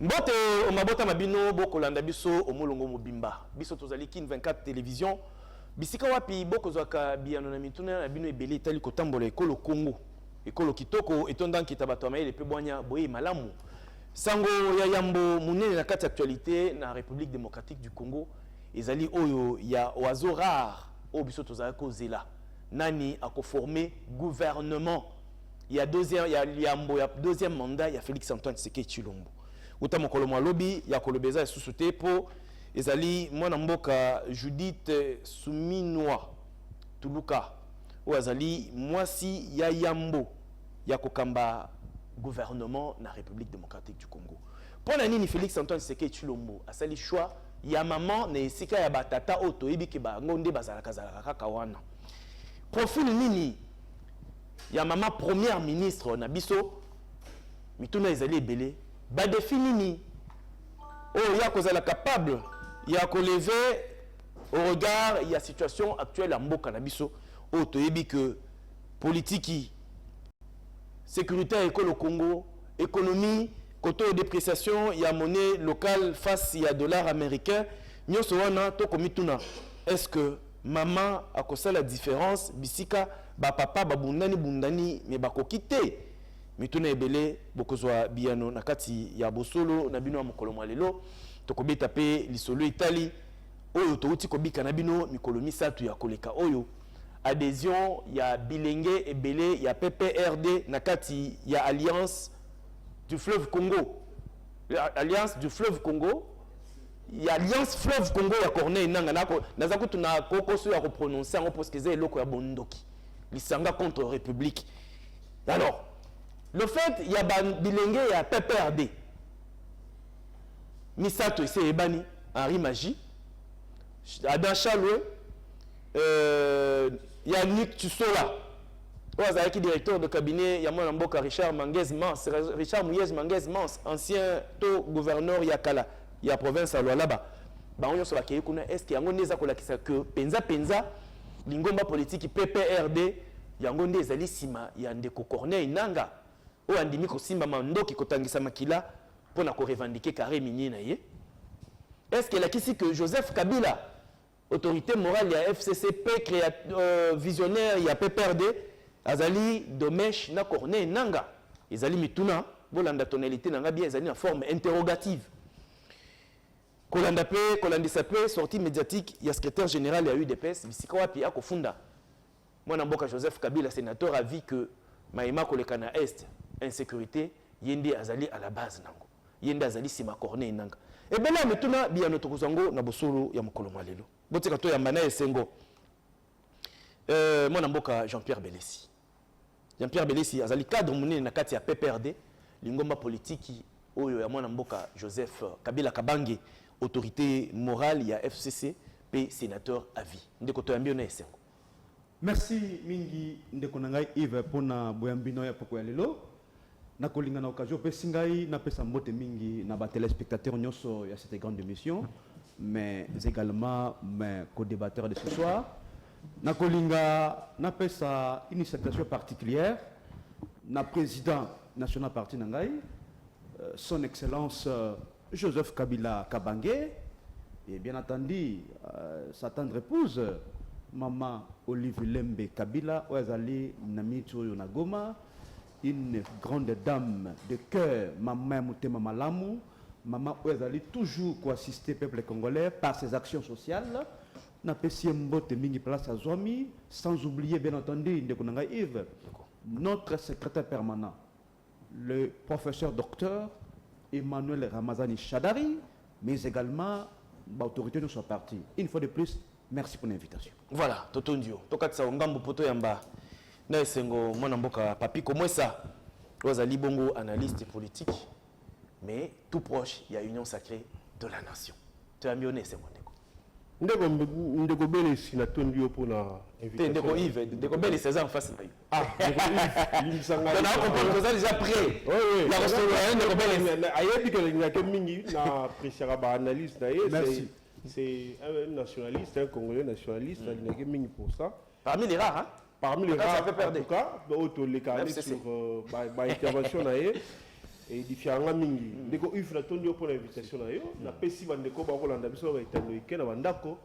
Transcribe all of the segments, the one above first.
Mbote o mabota mabino boko landa biso o molongo mobimba biso tozali kin 24 télévision bisika wapi boko zwaka biano na mituna na bino ebele tali kotambola ekolo Congo ekolo kitoko etondan kitabato amayele pe bwanya boye malamu sango ya yambo munene na kati actualité na République démocratique du Congo ezali oyo ya oiseau rare o biso tozali kozela nani akoformer gouvernement ya deuxième mandat ya Félix Antoine Tshisekedi Tshilombo uta mokolo malobi ya kolobeza esusu te po ezali mwana mboka Judith Suminwa Tuluka o azali mwasi ya yambo ya kokamba gouvernement na République démocratique du Congo. Pona nini Félix Antoine Tshisekedi Tshilombo asali choix ya maman na esika ya batata oto ebiki ba ngonde bazalaka kaka wana. Profil nini ya maman première ministre na biso mituna ezali ebele ba défini ni oh ya kozala capable ya lever au regard ya situation actuelle à mboka na biso oh toyebi que politique sécurité école au Congo économie côté de dépréciation ya monnaie locale face ya dollar américain nyoso wana to komituna est-ce que maman a kosa la différence bisika ba papa ba bundani mais ba kokite mituna ebele bokozwa biano na kati ya bosolo na bino ya mokolo mwalelo tokobeta pe lisolo itali oyo touti kobika na bino mikolo misatu ya koleka oyo adhésion ya bilenge ebele ya PPRD na kati ya alliance du fleuve Congo alliance du fleuve Congo ya alliance fleuve Congo ya Corneille Nanga nako nazaku tuna kokoso ya reprononcer en parce que c'est eloko ya bondoki lisanga contre république. Alors le fait il y a bilenge ya PPRD Misato ese ebani Henri Magie Adam Chalwe Yannick Tsusola qui directeur de cabinet ya mwana mboka Richard Mangez Mans ancien to gouverneur ya kala ya province ya Lualaba ba onyo so bakeye kuna est-ce que yango neza kolakisa que penza lingomba politique PPRD yango nde ezali sima ya ndeko Corneille Nanga o andimi ko simba mandoki kotangisa makila pona ko revendiquer carré minier na ye. Est-ce qu'elle a qu'ici que Joseph Kabila autorité morale ya FCCP visionnaire ya PPRD azali Domesh na Corneille Nanga ezali mituna bolanda tonalité nanga bien ezali en forme interrogative kolanda pe kolandisa pe sortie médiatique ya secrétaire général ya UDPS bisika wapi akofunda mwana mboka Joseph Kabila sénateur a vu que maïma koleka na est insécurité yende azali à la base nango yende azali sima Corneille Nanga et ben là mituna bien tokozango na bosolo ya mokolo malelo botika to ya mbana esengo mwana mboka Jean-Pierre Belesi azali cadre munene na kati ya PPRD lingomba politique oyo ya mwana mboka Joseph Kabila Kabange autorité morale ya FCC p sénateur à vie ndeko to yambio na esengo. Merci mingi ndeko nangai Yves pona boyambino ya poko ya lelo na kolinga na occasion pe singai na pesa mbote mingi na ba téléspectateurs nyoso ya cette grande émission mais également mes co-débatteurs de ce soir. Na kolinga na pesa une salutation particulière na président national parti nangai son excellence Joseph Kabila Kabange et bien entendu sa tendre épouse maman Olive Lembe Kabila Oazali Namitu Yonagoma, une grande dame de cœur, maman Moutema Malamu, maman Oazali toujours assister le peuple congolais par ses actions sociales. Na Mbote Mingi Place à Zomi, sans oublier bien entendu Ndekonanga Yves, notre secrétaire permanent, le professeur docteur Emmanuel Ramazani Chadari, mais également l'autorité de son parti. Une fois de plus, merci pour l'invitation. Voilà, Totondio. Tokatsa Ongambo Poto Yamba. Na esengo mwana mboka Papi Komwesa. Wazali bongo analyste politique, mais tout proche, il y a union sacrée de la nation. Tu as mieux c'est mon déco. Ndeko Belesi na Tondio pour la invitation. Ndeko Yves, Ndeko Belesi c'est en face. Ah, Ndeko Yves, on a compris que déjà prêt. Oui. La restauration Ndeko Belesi. Ayebi que il y a que mingi na appréciera ba analyse na c'est un nationaliste, un Congolais nationaliste, il y a que mingi pour ça. Parmi les rares, hein. Parmi les rares, en tout cas, auto les sur intervention édifié anga mingi ndeko Yves na tondi pour l'invitation na yo na pesi bandeko ba kolanda biso ba itando ikena bandako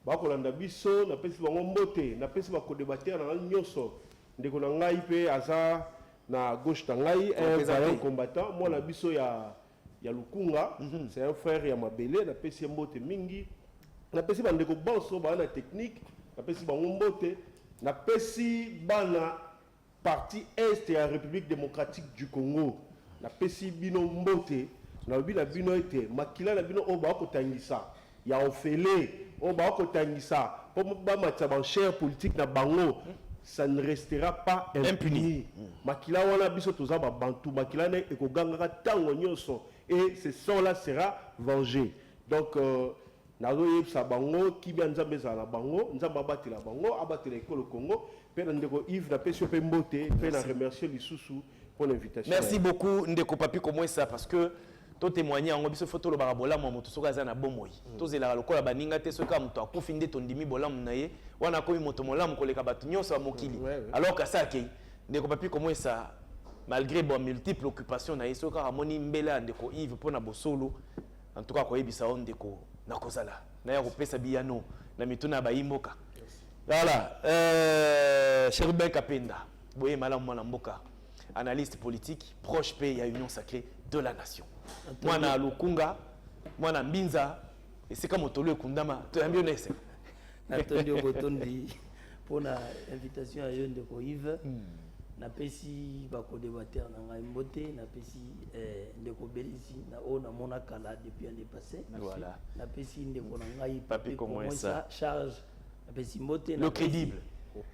ba kolanda biso na pesi bango mbote na pesi ba ko débattre na nyonso ndeko na ngai pe aza na gauche na ngai un vaillant combattant moi na biso ya Lukunga c'est un frère ya mabele na pesi mbote mingi na pesi bandeko bonso ba na technique na pesi bango mbote na pesi bana parti est ya République démocratique du Congo na pesi bino mbote na bino bino ete makila na bino oba ko tangisa ya ofele oba ko tangisa po ba matcha ban cher politique na bango ça ne restera pas impuni. Makila wana biso toza ba bantu makila ne ekoganga tango nyonso et ce sang là sera vengé. Donc nazo yebsa bango ki bia nzambe za la bango nzamba batela bango abatela ekolo Congo pe ndeko Yves na pesi pe mbote pe na remercier lisusu pour l'invitation. Merci beaucoup ndeko papi comme ça parce que to témoigner en biso photo lo barabola mo moto soka za na bomoi to zela lokola baninga te soka moto akufi nde tondimi bolamu na ye wana ko moto molamu koleka batu nyonso ba mokili alors que ça ke ndeko papi comme ça malgré bon multiples occupations na ye soka amoni mbela ndeko Yves pona bosolo en tout cas ko yebisa on ndeko na kozala na ya kopesa biyano na mituna ba imboka voilà Cherubin Kapenda boye malamu mwana mboka analyste politique proche pe ya Union Sacrée de la Nation. Mwana Lukunga, mwana Mbinza, esika motolo ekundama, to yambi onese. Natondi obotondi pour la invitation à Yonde ko Yves. Na pesi ba ko débattre na ngai mbote, na pesi ndeko Belisi na o na mona kala depuis l'année passée. Voilà. Na pesi ndeko na ngai papi comment ça charge. Na pesi mbote le crédible.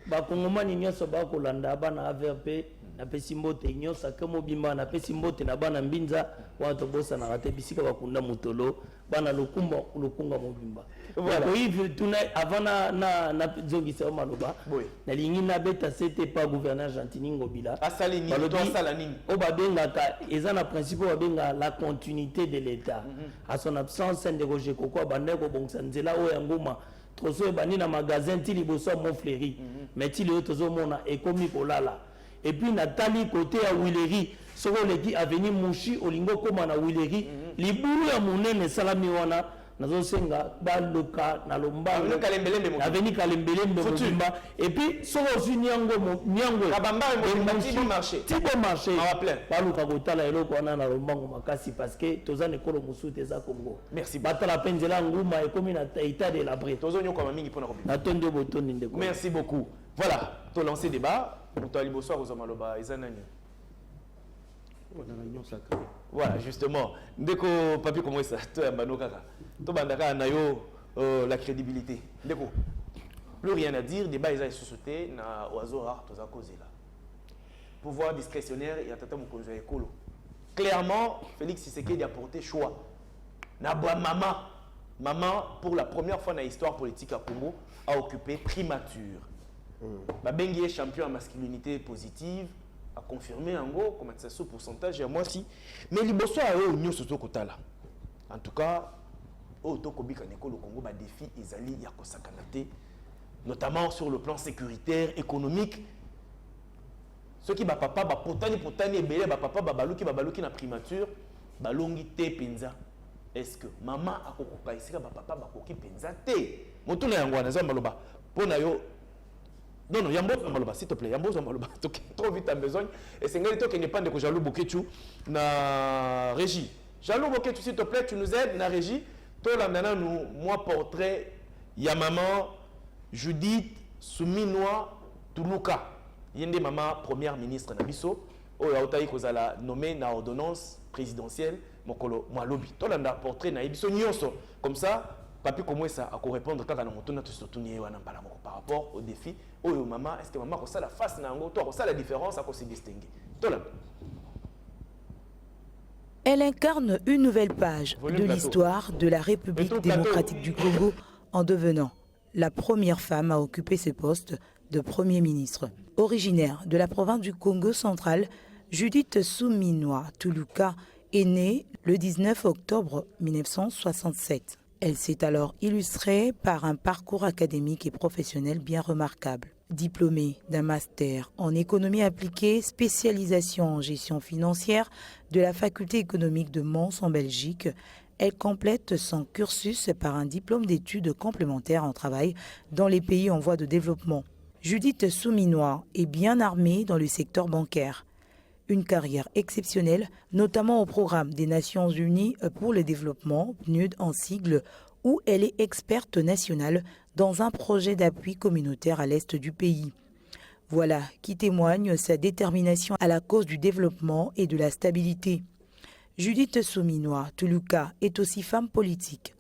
Ba kongomani nyonso ba ko landa bana AVRP. Na pesi mbote nyonso kemo bimba na pesi mbote na bana Mbinza wato bosa na rate bisika bakunda mutolo bana lukunga mobimba voilà ko Yves tuna avant na zongisa maloba na lingi na beta c'était pas gouverneur Gentini Ngobila asali ni to asala nini o babenga ka eza na principe babenga la continuité de l'état à son absence de Roger Kokwa bandeko bongsa nzela o ya ngoma troso bani na magasin ti liboso mo fleuri mais ti le tozo mona ekomi kolala. Et puis Nathalie côté à Willery, soko leki avenue Mouchi olingo koma na Willery, libulu ya munene salami wana nazo senga baloka na lombango avenue Kalembelembe mobimba et puis soko sunyango nyango kabamba mo marché tipo marché baloka kotala eloko wana na lombango makasi parce que tozane kolo musuti eza Congo. Merci batala penzela nguma ekomi na état de l'abri tozo nyoko mamingi pona ko natondi botondi ndeko. Merci beaucoup. Voilà, to lancer débat. Voilà, justement. Ndeko papi comment ça to yambano kaka. To bandaka na yo la crédibilité. Ndeko. Plus rien à dire, débat est société na oiseau rare to za kozela. Pouvoir discrétionnaire et atata mokonzo ya ekolo. Clairement, Félix Tshisekedi a porté choix. Na boa maman pour la première fois dans l'histoire politique à Congo a occupé primature. Babengi est champion en masculinité positive, a confirmé en gros, comment ça ce pourcentage à moi aussi. Mais liboso a eux nyonso soto kotala. En tout cas, au tokobika neko le Congo ba défi ezali ya kosakanate, notamment sur le plan sécuritaire, économique. Ceux qui ba papa ba potani ebele ba papa ba baluki na primature, balongi te penza. Est-ce que maman akokoka isika ba papa ba koki penza te? Motuna yango na zamba loba. Pona yo non, Yambo Maloba, s'il te plaît, Yambo Maloba, trop vite à besoin. Et c'est un qui n'est pas de Jalou Boketu na régie. Jalou Boketu, s'il te plaît, tu nous aides, na régie. Toi, là, nous, moi, portrait, ya maman Judith Souminoa Toulouka. Yende maman première ministre Nabiso. Oh, ya otaï kozala nommé na ordonnance présidentielle. Mokolo Mwalobi. Toi, là, portrait na Ibiso Nyonso. Comme ça, papi comment ça a répondre quand on a tout par rapport au défi. Oh maman, est-ce que maman ça la face nango, toi ça la différence à se distinguer. Elle incarne une nouvelle page de l'histoire de la République démocratique du Congo en devenant la première femme à occuper ce poste de Premier ministre. Originaire de la province du Congo central, Judith Souminoa Toulouka est née le 19 octobre 1967. Elle s'est alors illustrée par un parcours académique et professionnel bien remarquable. Diplômée d'un master en économie appliquée, spécialisation en gestion financière de la faculté économique de Mons en Belgique, elle complète son cursus par un diplôme d'études complémentaires en travail dans les pays en voie de développement. Judith Souminois est bien armée dans le secteur bancaire. Une carrière exceptionnelle, notamment au programme des Nations Unies pour le développement, PNUD en sigle, où elle est experte nationale dans un projet d'appui communautaire à l'est du pays. Voilà qui témoigne sa détermination à la cause du développement et de la stabilité. Judith Souminois Tuluka est aussi femme politique.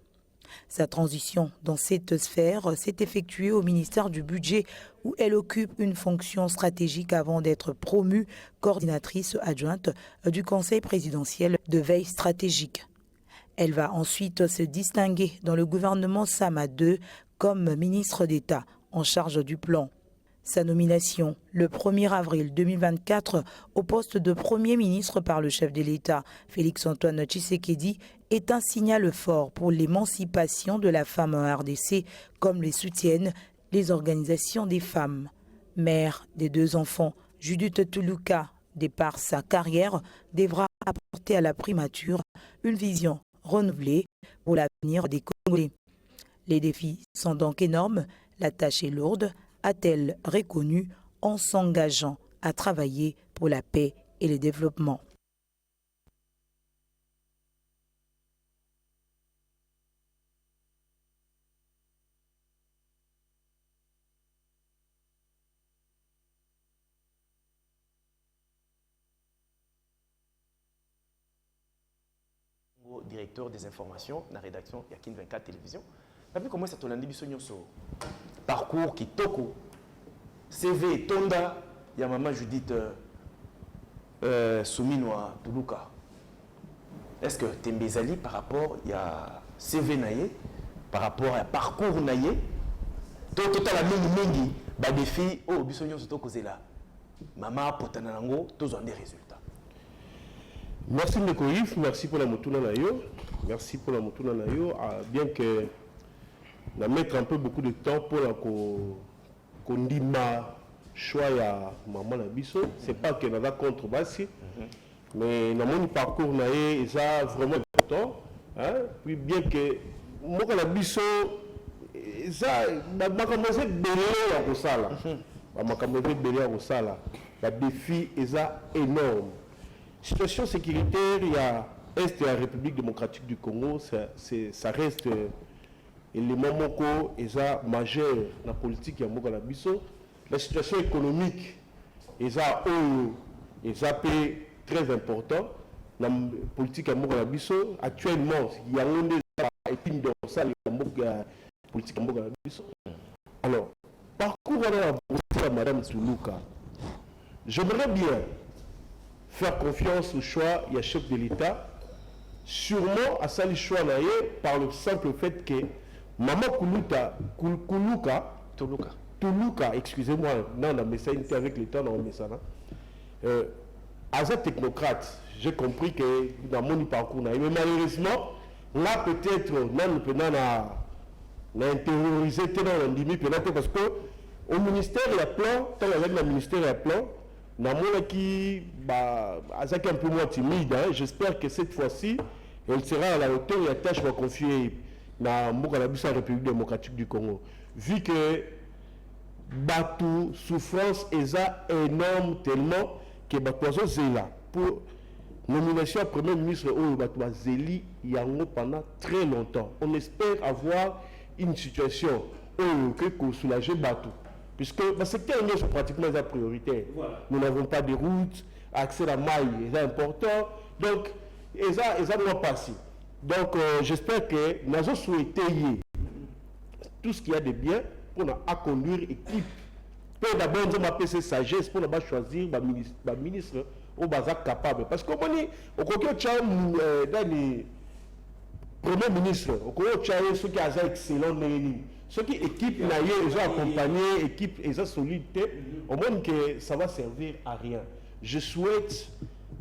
Sa transition dans cette sphère s'est effectuée au ministère du Budget où elle occupe une fonction stratégique avant d'être promue coordinatrice adjointe du Conseil présidentiel de veille stratégique. Elle va ensuite se distinguer dans le gouvernement Sama II comme ministre d'État en charge du plan. Sa nomination le 1er avril 2024 au poste de Premier ministre par le chef de l'État, Félix-Antoine Tshisekedi, est un signal fort pour l'émancipation de la femme en RDC, comme les soutiennent les organisations des femmes. Mère des 2 enfants, Judith Tuluka, de par sa carrière, devra apporter à la primature une vision renouvelée pour l'avenir des Congolais. Les défis sont donc énormes, la tâche est lourde, a-t-elle reconnu en s'engageant à travailler pour la paix et le développement. Directeur des informations, la rédaction Yakin 24 Télévision. Depuis comment ça tolandi biso nyonso parcours kitoko CV tonda ya maman Judith Souminois Tuluka. Est-ce que tembezali par rapport ya CV naye par rapport à parcours naye to total mingi ba défi oh biso nyonso to kozela maman potana nango tozwa des résultats. Merci Nekoïf, merci pour la motuna nayo. Merci pour la motuna nayo. Bien que na mettre un peu beaucoup de temps pour la kondima choix ya maman na biso, c'est pas que na contre basi, mais na mon parcours naé ça vraiment important, hein? Puis bien que moi na biso ça ma commencé belé ya kosala. Ma commencé belé ya kosala. La défi est énorme. Situation sécuritaire, il y a Est de la République démocratique du Congo, ça reste élément moko et ça majeur dans la politique ya moko la biso. La situation économique est ça très important dans la politique ya moko la biso. Actuellement, il y a une épine dorsale la politique ya moko la biso. Alors, parcours à Madame Tuluka, j'aimerais bien faire confiance au choix du chef de l'État, sûrement à ça le choix par le simple fait que Maman Tuluka, excusez-moi, non, mais ça était avec l'État, non, mais ça, as un technocrate, j'ai compris que dans mon parcours, mais malheureusement, là peut-être, on a intériorisé peut-être parce que au ministère, il y a plan, tant avec le ministère, il y a plan. Qui est un peu moins timide, hein. J'espère que cette fois-ci, elle sera à la hauteur et la tâche va confier à la République démocratique du Congo. Vu que Batou souffrance est énorme tellement que Batou Zela pour nomination à Premier ministre Batou Zeli Yango pendant très longtemps. On espère avoir une situation où soulager Batou. Puisque le secteur est pratiquement prioritaire. Voilà. Nous n'avons pas de routes, accès à la maille est important. Donc, ça doit passer. Donc, j'espère que nous avons souhaité tout ce qu'il y a de bien pour nous conduire l'équipe. Pour d'abord, nous avons cette sagesse pour nous choisir le ministre au bazar capable. Parce qu'on dit, au dans les premiers ministres, au ceux qui sont excellents, ceux qui équipe ils ont accompagné, équipe ils ont solidité, au moins que ça va servir à rien. Je souhaite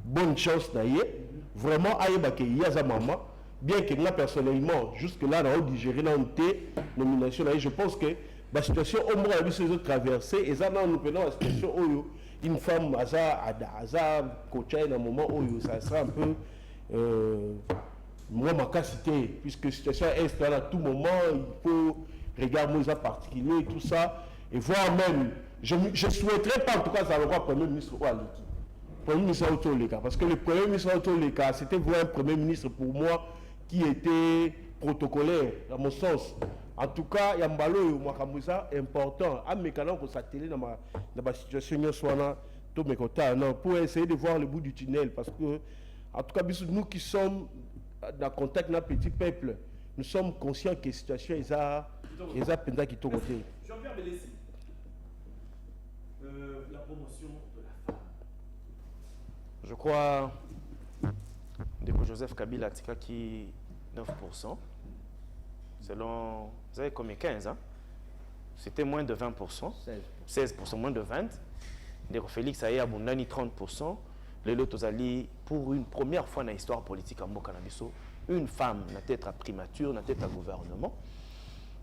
bonne chance d'ailleurs, vraiment à Yaza Maman, bien que moi personnellement, jusque là, on digéré la nomination, je pense que la situation au moins ils ont traversé et ça nous prenons la situation où une femme à coacher à un moment où ça sera un peu moi ma capacité puisque la situation est là à tout moment il faut regarder ça particulier et tout ça et voir même je souhaiterais pas en tout cas ça le roi premier ministre ou à l'équipe premier ministre Autoleka parce que le premier ministre Autoleka c'était vraiment un premier ministre pour moi qui était protocolaire dans mon sens. En tout cas, il y a un ça important. À mes canaux qu'on s'atteler dans ma situation pour essayer de voir le bout du tunnel. Parce que, en tout cas, nous qui sommes dans contact avec un petit peuple, nous sommes conscients que la situation est à qui côté. Jean-Pierre Bélessi, la promotion de la femme. Je crois que Joseph Kabila a qui 9%. Selon, vous avez combien 15 hein? C'était moins de 20%. 16%, moins de 20%. Donc Félix a eu 30%. Les autres ali pour une première fois dans l'histoire politique en Bokanabiso, une femme n'a tête à primature, n'a tête à gouvernement.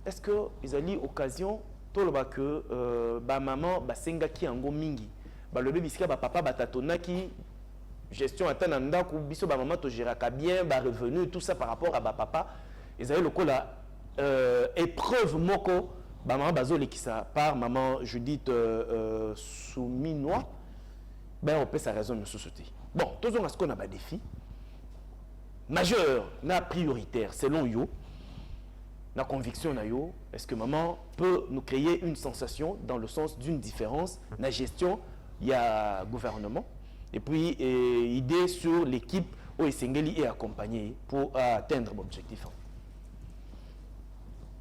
Est-ce que ils ont eu occasion tout le que maman basenga ki ango mingi le bébé ba papa batatona qui gestion atteint ku biso ba maman to géraka bien ba revenu tout ça par rapport à ba papa ils avaient le coup là épreuve moko ba maman bazole qui ça par maman Judith Souminois ben on peut sa raison de société bon tous on a ce qu'on a ba défi majeur na prioritaire selon yo la conviction na yo est-ce que maman peut nous créer une sensation dans le sens d'une différence la gestion il y a gouvernement et puis idée sur l'équipe où Esengeli est accompagné pour atteindre l'objectif.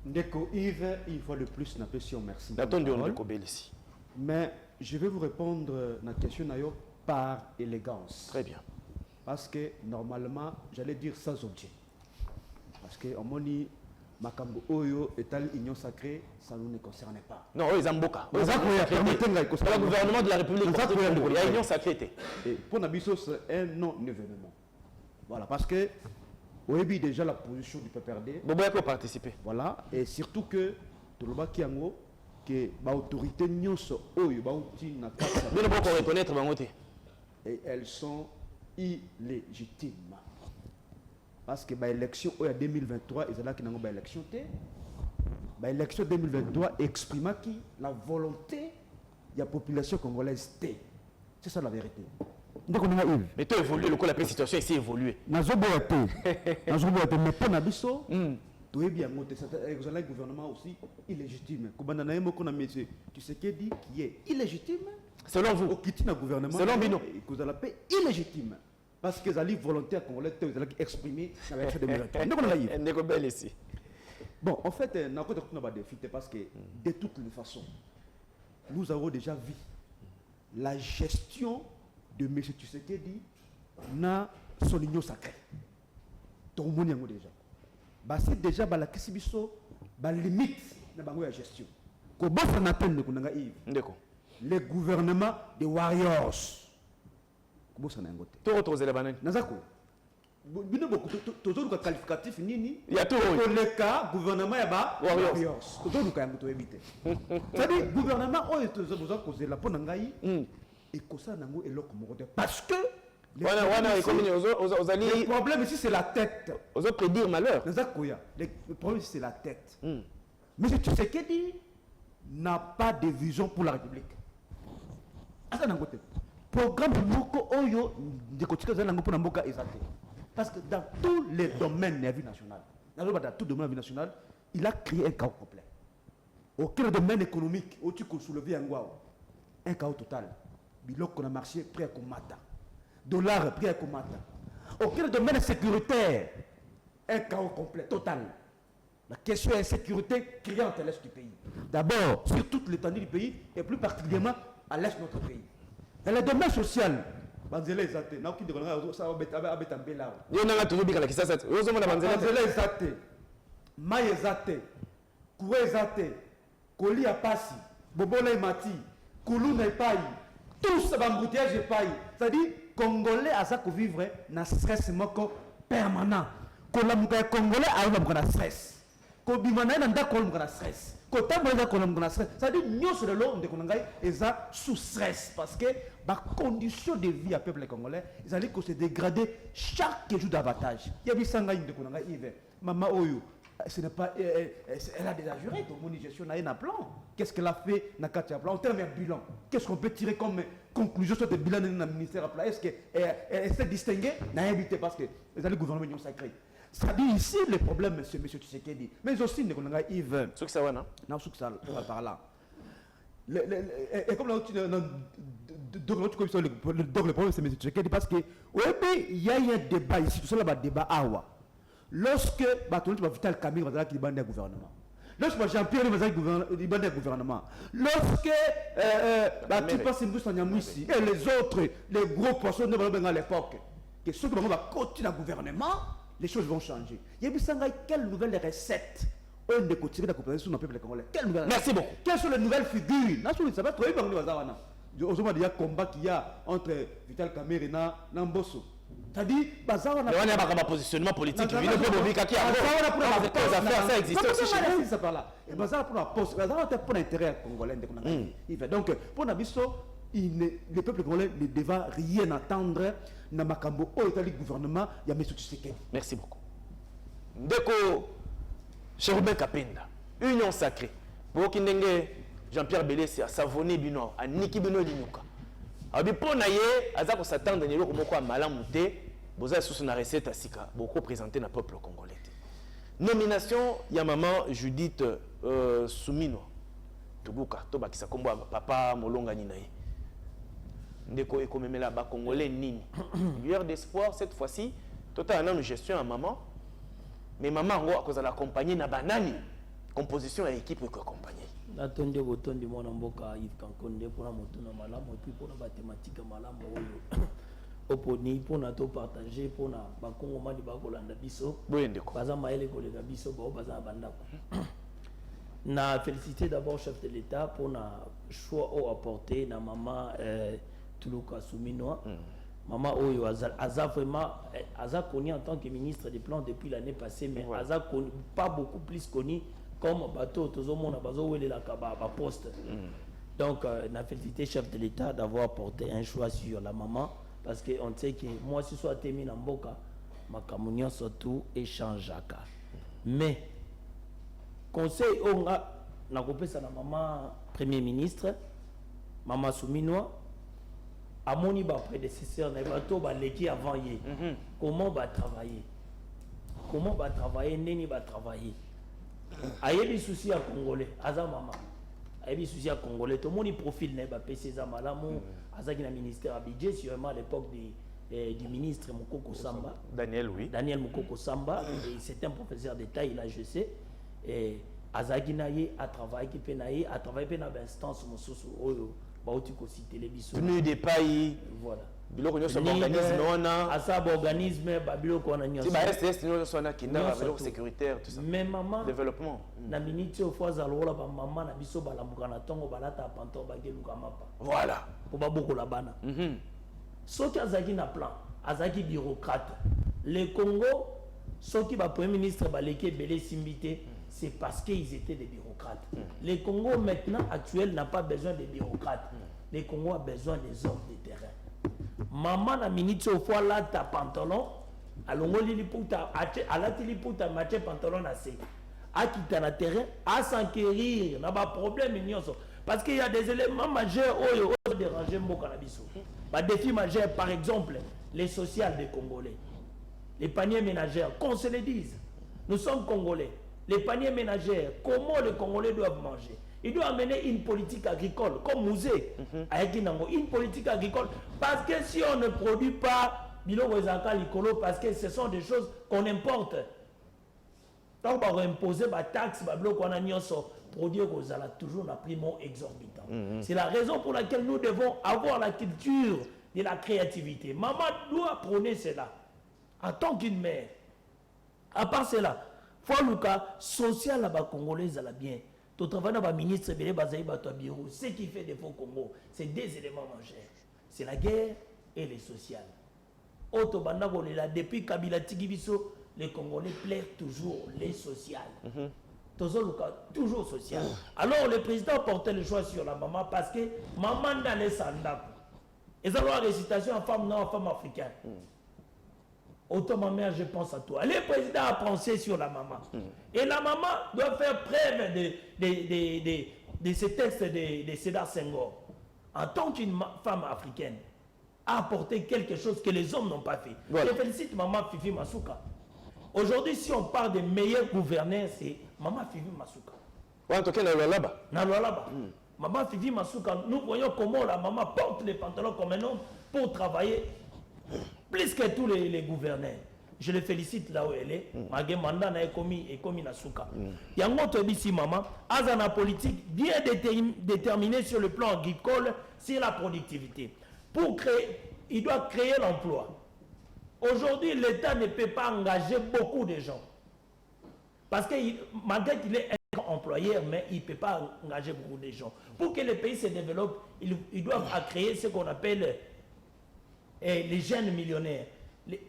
Ndeko Yves, une fois de plus, n'a pas si on merci. Ici. Mais je vais vous répondre à la question par élégance. Très bien. Parce que normalement, j'allais dire sans objet. Parce que on m'a dit Makambo Oyo et l'union sacrée, ça ne nous concernait pas. Non, ils ont beaucoup. Le gouvernement de la République, il y a l'union sacrée. Et pour Nabiso, c'est un non-événement. Voilà, parce que au début déjà la position du PPRD. Bobo peut participer. Voilà, et surtout que Toloba Kiango, que l'autorité Nyonso Oyo, na mais ne peut reconnaître Bangote. Et elles sont illégitimes. Parce que l'élection en 2023, ils ont une élection. L'élection 2023 exprime qui la volonté de la population congolaise. C'est ça la vérité. Mais tu as évolué, la situation ici a évolué. Mais pour Nabiso, tu es bien monté. Le gouvernement aussi illégitime. Tu sais qui dit qui est illégitime. Selon vous. Au gouvernement. Selon Bino. Vous allez illégitime. Parce que les volontaires congolais ont exprimé dans l'élection 2023. Bon, en fait, nous avons des défis parce que de toutes les façons, nous avons déjà vu la gestion de M. Tshisekedi dans son union sacrée. Tout le monde déjà. C'est déjà la limite de la gestion. Comment ça appelle le gouvernement des warriors. Comment ça n'a pas été les bananes. Il y a qualificatif nini. Il y a tout le cas gouvernement ya warriors. C'est-à-dire gouvernement besoin causer la pour ngai et ça nango eloko moko parce que le problème ici c'est la tête. Vous allez prédire malheur. Le problème ici c'est la tête. Mais tu sais que dit n'a pas de vision pour la République. Programme moko oyo de kotika za nango pour mboka ezate. Parce que dans tous les domaines de la vie nationale, dans tout domaine de la vie nationale, il a créé un chaos complet. Aucun domaine économique, où tu peux soulever un chaos total. Bilok qu'on a marché prêt à combattre. Dollar prêt à combattre. Aucun domaine sécuritaire, un chaos complet, total. La question est sécurité criante à l'est du pays. D'abord, sur toute l'étendue du pays, et plus particulièrement à l'est de notre pays. Dans le domaine social, Banzela ezate na okinde kolanga ça abeta mbela yo nanga tuzobika la kisasa yozo mona Banzela ezate mai ezate kuwe ezate koli ya pasi bobola emati kuluna epai tout ça bambouteillage epai c'est-à-dire congolais asa ko vivre na stress moko permanent kolamuka congolais a na stress kobimana na ndako kolonga na stress kotambola na kolonga na stress ça dit nyonso lelo ndeko na ngai eza sous stress parce que ba condition de vie à peuple congolais ils allaient que se dégrader chaque jour davantage ya bisanga ndeko na ngai Yves maman oyo ce n'est pas elle a déjà juré tout mon gestion na un plan qu'est-ce qu'elle a fait na katia plan en termes de bilan qu'est-ce qu'on peut tirer comme conclusion sur le bilan dans le ministère à plan est-ce que elle s'est distinguée n'a évité parce que les alliés gouvernement sacré ça dit ici le problème monsieur Tshisekedi mais aussi ndeko na ngai Yves ce que ça va non par là et comme donc le problème c'est monsieur Tshisekedi parce que oui il y a un débat ici tout ça là débat awa lorsque Batouni Vital Kamil va dans le gouvernement lorsque Jean-Pierre va dans le gouvernement lorsque tu passes une bouche en Yamouissi et les autres les gros poissons ne vont pas à l'époque que ceux qui vont continuer le gouvernement les choses vont changer. Il y a quelle nouvelle recette on ne continue de coopérer sur le peuple congolais. Merci beaucoup. Quelles sont les nouvelles figures? Ça va trop bien. Aujourd'hui, il y a un combat qu'il y a entre Vital Kamerhe et Namboso. C'est-à-dire, on a un positionnement politique. Il ne peut pas qui a ça existe aussi chez nous. Ça par là. Et Bazar pour la poste, Bazar pour l'intérêt congolais. Donc, pour Nabiso, le peuple congolais ne devra rien attendre. Na makambo au Italie gouvernement ya M. Tshisekedi. Merci beaucoup. Ndeko Cherubin Kapenda, Union sacrée. Pour Kindenge Jean-Pierre Belesi a savonné bino, a niki bino linuka. Abi pona ye azako s'attendre ni loko moko malamu te, boza sous na recette asika, beaucoup présenté na peuple congolais. Nomination ya maman Judith Soumino. Tubuka to bakisa kombo papa molonga ni naye. Ndeko ekomemela ba congolais nini lueur d'espoir cette fois-ci total une gestion à maman mais maman ngo akoza l'accompagner na banani composition ya équipe ko accompagner natonde botondi mwana mboka Yves Kankonde pona motuna malamu puis pona mathématique malamu oyo oponi pona to partager pona ba kongomani ba kolanda biso boyendeko baza maele kolega biso ba baza bandako na féliciter d'abord chef de l'État pour na choix au apporté na maman Tuluka Souminoa. Maman Oyo Aza vraiment Aza connu en tant que ministre des Plans depuis l'année passée, mais voilà. Aza connu, pas beaucoup plus connu comme bateau Tozomona Bazo Wele la Kaba poste. Donc n'a félicité chef de l'État d'avoir porté un choix sur la maman parce qu'on sait que moi si soit Temi Namboka ma communion surtout échange à cas. Mais conseil on a na coupé ça la maman premier ministre maman Souminoa à mon prédécesseur, avant hier. Comment va travailler? Comment va travailler? Neni va travailler. Ayebi souci à Congolais, Aza maman. Ayebi souci à Congolais. Tout le monde profile n'est pas PC Zamalamu. Aza qui na ministère à budget, sûrement à l'époque du ministre Mukoko Samba. Daniel, oui. Daniel Mukoko Samba. C'est un professeur d'État, il a je sais. Et Aza qui a travaillé, qui penaye, a travaillé dans l'instance Moussousou. Tenu des pays, voilà. Biloko nyoso organisme wana. Asa organisme babiloko wana nyoso. Si ba STS nyoso wana kinda ba sécuritaire tout ça. Mais maman développement. Na minute au fois zalola ba maman na biso balamuka na tongo balata panto bageluka mapa. Voilà. Pour ba boko la bana. Soki azaki na plan, azaki bureaucrate. Le Congo, soki ba premier ministre baleke belé simbité. C'est parce qu'ils étaient des bureaucrates. Le Congo maintenant actuel n'a pas besoin de bureaucrates. Le Congo a besoin des hommes de terrain. Maman na minute au fois là ta pantalon, alongo li puta, alati li puta matche pantalon assez. A quitter le terrain, à s'enquérir, n'a pas problème ignoso. Parce qu'il y a des éléments majeurs où déranger mon cannabis. Bah défi majeur par exemple les sociales des Congolais, les paniers ménagères, qu'on se le dise. Nous sommes Congolais. Les paniers ménagères, comment les Congolais doivent manger? Ils doivent amener une politique agricole, comme Mouzé, une politique agricole. Parce que si on ne produit pas, parce que ce sont des choses qu'on importe. Donc, on va imposer des taxes, produire toujours un prix exorbitant. C'est la raison pour laquelle nous devons avoir la culture de la créativité. Maman doit prôner cela en tant qu'une mère. À part cela, Luka social là-bas congolais à la bien. Tout travail dans le ministre Belé Bazaï Batoabiro, ce qui fait des fonds Congo, c'est deux éléments majeurs. C'est la guerre et les sociales. Depuis Kabila Tigibiso, les Congolais plairent toujours les sociales. toujours social. Alors le président portait le choix sur la maman parce que maman dans les sandako. Et ça la récitation en femme non, en femme africaine. Autant ma mère, je pense à toi. Le président a pensé sur la maman. Et la maman doit faire preuve de ce texte de Sédar Senghor. En tant qu'une femme africaine, a apporté quelque chose que les hommes n'ont pas fait. Voilà. Je félicite maman Fifi Masuka. Aujourd'hui, si on parle des meilleurs gouverneurs, c'est maman Fifi Masuka. En tout cas, Maman Fifi Masuka, nous voyons comment la maman porte les pantalons comme un homme pour travailler plus que tous les gouverneurs. Je le félicite là où elle est. Malgré mandat na commis Nasuka. Il y a un autre ici, maman, Azana politique bien déterminé sur le plan agricole, sur la productivité. Pour créer, il doit créer l'emploi. Aujourd'hui, l'État ne peut pas engager beaucoup de gens. Parce que malgré qu'il est un employeur, mais il ne peut pas engager beaucoup de gens. Pour que le pays se développe, ils doivent créer ce qu'on appelle les jeunes millionnaires.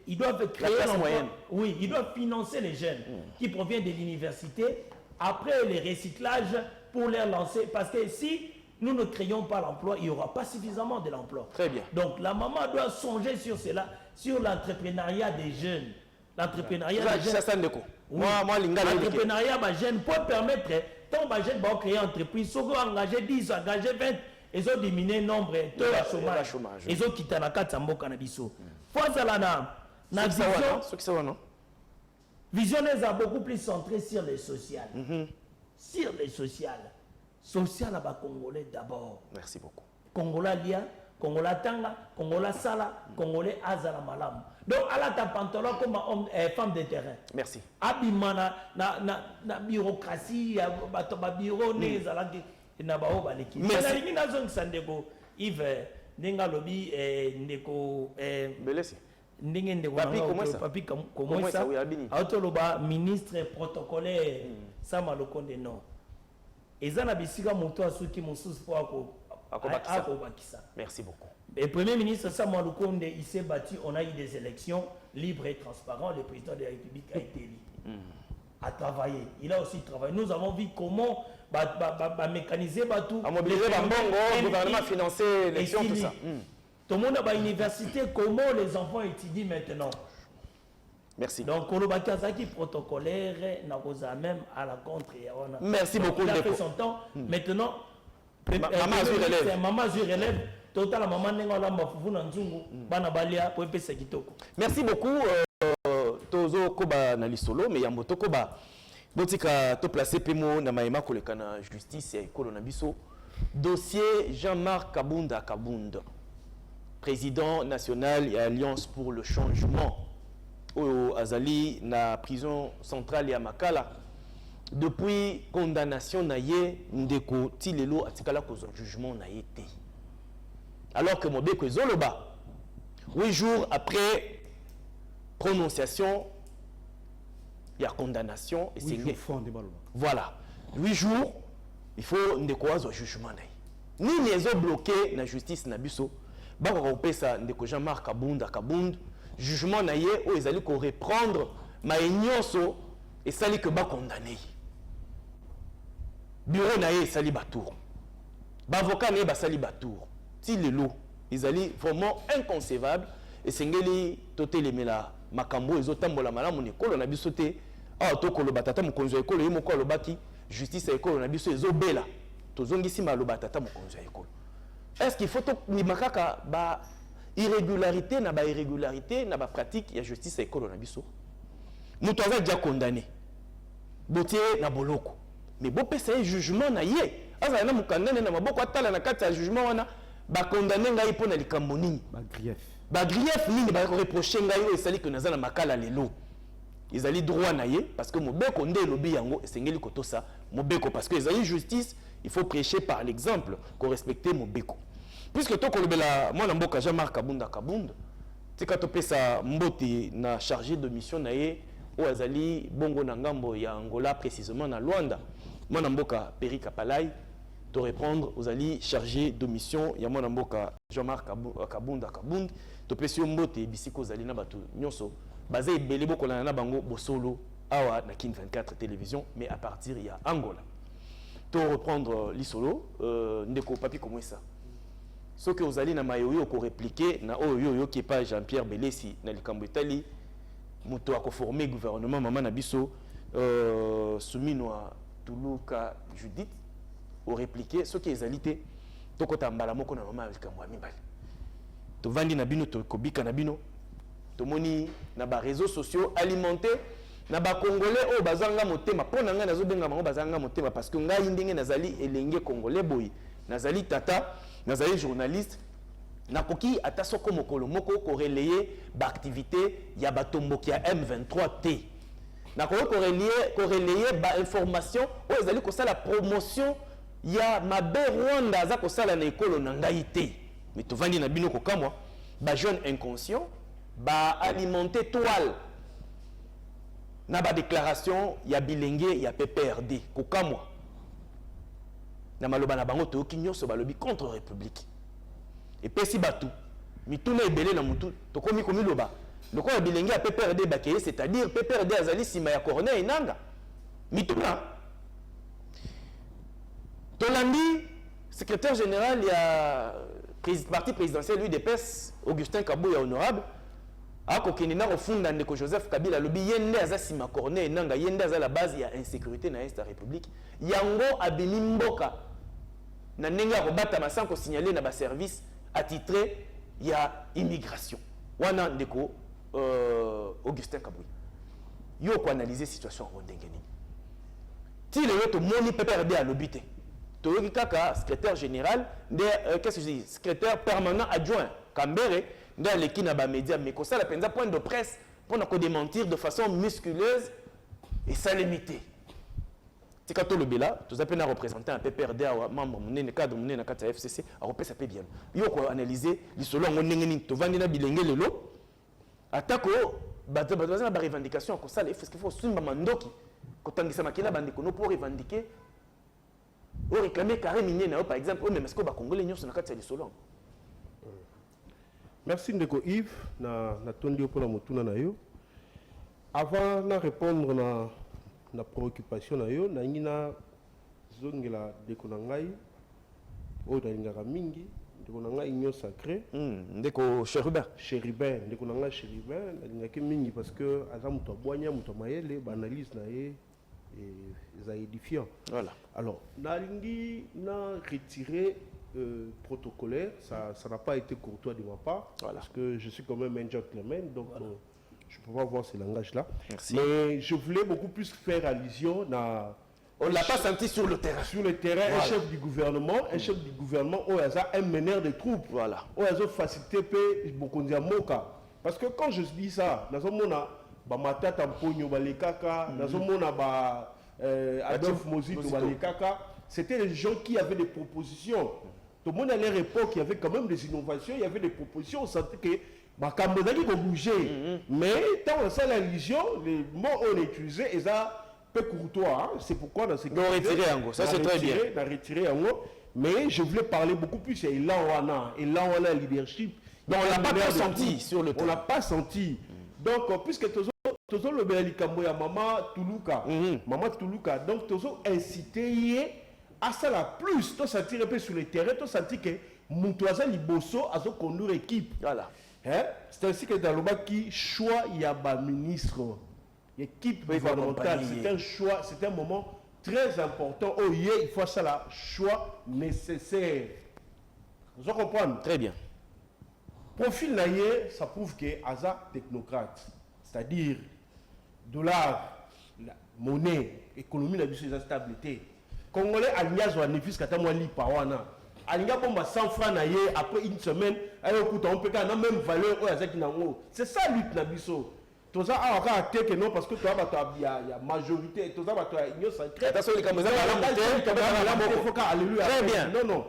Ils doivent créer l'emploi. Oui, ils doivent financer les jeunes qui proviennent de l'université. Après les recyclages pour les lancer. Parce que si nous ne créons pas l'emploi, il n'y aura pas suffisamment de l'emploi. Très bien. Donc la maman doit songer sur cela, sur l'entrepreneuriat des jeunes. L'entrepreneuriat des jeunes. Oui. L'entrepreneuriat des jeunes peut permettre, tant que les jeunes vont créer une entreprise, ils vont engager 10, engager 20, ils ont diminué le nombre de chômage. Ils ont quitté la carte Sambo Canabiso. La vision est beaucoup plus centrée sur les sociales. Sur les sociales. Social à Congolais d'abord. Merci beaucoup. Congolais Lia, Congolais Tanga, Congolais Sala, Congolais Azala Malam. Donc, à la pantalon comme femme de terrain. Merci. Abimana, na bureaucratie, na bureau, na bao baleki. Mais la zone Sandego, Yves, Nenga Lobby, Ndeko, Belesi. Ndenge ndeko papi comment ça autoloba ministre protocolaire Sama Lokonde non. Ezana bisika moto asuki mosusu po akobakisa. Merci beaucoup. Le Premier ministre Sama Lokonde, il s'est battu, on a eu des élections libres et transparentes, le président de la République a été élu. A travaillé, il a aussi travaillé. Nous avons vu comment mécaniser tout. À mobiliser le gouvernement financer l'élection, tout ça. Tout le monde a une université, comment les enfants étudient maintenant. Merci. Donc, on a qui protocolaire, même à la contre. Merci beaucoup. Il a fait son temps. Maintenant, maman Azur élève. Total, maman n'est pas merci beaucoup. Tozo Koba Nalisolo, mais Yamboto Koba. Botika to placé Pemo na maïma kolekana justice et colonabiso. Dossier Jean-Marc Kabunda Kabunda. Président national et Alliance pour le changement au Azali na prison centrale ya Makala depuis condamnation naye ndeko tilelo atikala cause jugement naye te alors que Mobeko Zoloba 8 jours après prononciation il y a condamnation et c'est voilà 8 jours il faut ndeko azo jugement naye ni nezo bloqué na justice na biso ba ko pesa ndeko Jean-Marc Kabunda Kabunda jugement naye o ezali ko reprendre ma nyonso et sali que ba condamné bureau naye sali batour ba avocat naye ba sali batour ti lelo ezali vraiment inconcevable et sengeli totelemela makambo ezotambola malamu nekolo na biso te a to koloba tata mokonzo ekolo yimo ko lobaki justice ekolo na biso ezobela tozongisi maloba tata mokonzo ekolo. Est-ce qu'il faut ni makaka ba irrégularité na ba pratique ya justice ekolo na biso muto aza déjà condamné botie na boloko mais bo pesa un jugement na ye aza na mukandane na maboko atala na kati ya jugement wana ba condamné ngai pona likambo nini ba grief nini ba reprocher ngai o esali que naza na makala lelo ezali droit na ye parce que mobeko nde lobi yango esengeli kotosa mobeko parce que ezali justice il faut prêcher par l'exemple qu'on respecte mobeko puisque to kolobela mwana mboka Jean-Marc Kabunda Kabunda tika to pesa mbote na chargé de mission na ye o azali bongo na ngambo ya Angola précisément na Luanda mwana mboka Peri Kapalai de répondre aux alliés chargés de mission ya mwana mboka Jean-Marc Kabunda Kabunda to pesi mbote bisiko zali na batu nyonso bazé ebele boko na bango bosolo awa na Kin 24 télévision, mais à partir il y a Angola. Pour reprendre l'isolo, ndeko papi comment ça? Ce que vous allez na mayoyo ko répliquer na oyo qui pas Jean-Pierre Belesi na likambo etali moto a formé gouvernement maman na biso Souminwa Tuluka Judith au répliquer ce qui est alité to ko tambala moko na maman likambo mibali. To vandi na bino to kobika na bino to moni na ba réseaux sociaux alimentés na ba congolais o bazanga motema pona nga nazo benga bango bazanga motema parce que ngai ndenge nazali elenge congolais boy nazali tata nazali journaliste nakoki ata soko mokolo moko ko relayer ba activité ya batomboki ya M23T nakoki ko relayer ba information o ezali ko sala promotion ya mabe Rwanda za ko sala na ekolo na ngai te mais to vandi na bino ko kamwa ba jeune inconscient ba alimenter toile na ba déclaration ya bilenge ya PPRD ko kamwa na maloba na bango to kinyoso balobi contre république et pesi batu mituna ebele na mutu to komi komi loba loko ya bilenge ya PPRD bakeye c'est-à-dire PPRD azali sima ya Corneille Nanga mituna Tolandi secrétaire général ya parti présidentiel UDPS Augustin Kabouya honorable ako kinina refunda ndeko Joseph Kabila lobi yende azasima Corneille Nanga yende azala base ya insécurité na Est République yango abimi mboka na ndenge ya kobata sans ko signaler na ba service attitré ya immigration wana ndeko Augustin Kabouya yo ko analyser situation en ndenge nini ti le to moni PPRD à l'obité to yoki kaka secrétaire général de qu'est-ce que je dis secrétaire permanent adjoint Kambere dans l'équipe na ba média mais ko ça la penza point de presse pour na ko démentir de façon musculeuse et sans limiter c'est quand le bela tous appelés à représenter un PPRD à membre monene cadre monene na kata FCC a repé ça peut bien yo ko analyser lisolo ngondenge ni to vandi na bilenge lelo atako bato na ba revendication ko ça est-ce qu'il faut swimba mandoki ko tangisa makila bandi ko no pour revendiquer ou réclamer carré minier na par exemple ou même est-ce que ba congolais nyonso na kata lisolo. Merci Ndeko Yves na tondi pour la motuna na yo. Avant de répondre na préoccupation na yo na ngina zongela Ndeko na ngai o da ngaka mingi Ndeko na ngai nyo sacré Ndeko Chérubin Ndeko na ngai Chérubin na ngaki mingi parce que azamuto boanya muto mayele ba analyse na ye et édifiant. Voilà. Alors nalingi na retirer protocolaire, ça n'a pas été courtois de ma part, voilà. Parce que je suis quand même un gentleman, donc voilà. Je ne peux pas voir ce langage-là. Merci. Mais je voulais beaucoup plus faire allusion à... On ne l'a pas senti sur le terrain. Sur le terrain, voilà. Un chef du gouvernement, un meneur de troupes, voilà. Un facilité beaucoup de moka. Parce que quand je dis ça, dans un monde, Bamata Tamponyo Balekaka, dans un monde, Adolphe Mozito Balekaka, c'était les gens qui avaient des propositions. Tout le monde à leur époque, il y avait quand même des innovations, il y avait des propositions, on sentait que Kamodaki vont bouger. Mais quand on sait la religion, les mots on a utilisés, ils ont peu courtois. Hein. C'est pourquoi dans ce cas, ça c'est très bien. On a retiré en haut. Mais je voulais parler beaucoup plus. Et là on a leadership. Donc on l'a pas senti sur le terrain. On l'a pas senti. Donc puisque toujours le Bélikambo ya Maman Tuluka, Maman Tuluka, donc toujours incité à ça la plus, tu sentir un peu sur le terrain, tu sentir que Moutouaza Liboso a son conduire équipe. Voilà. Hein? C'est ainsi que dans le bas qui choix il y a un ministre, équipe gouvernementale, c'est un choix, c'est un moment très important. Oh yeah, il faut ça là, choix nécessaire. Vous comprenez? Très bien. Profil naïe, ça prouve que Aza technocrate, c'est-à-dire dollar, monnaie, économie, la stabilité. Congolais alliage ou néfis kata moi li pawana alinga bomba 100 francs na ye après une semaine ayo kuta on peut quand même valeur o azaki nango c'est ça lutte na biso to ça a ka teke non parce que toi ba to ya majorité to ça ba to igno sacré attention les caméras alléluia très bien non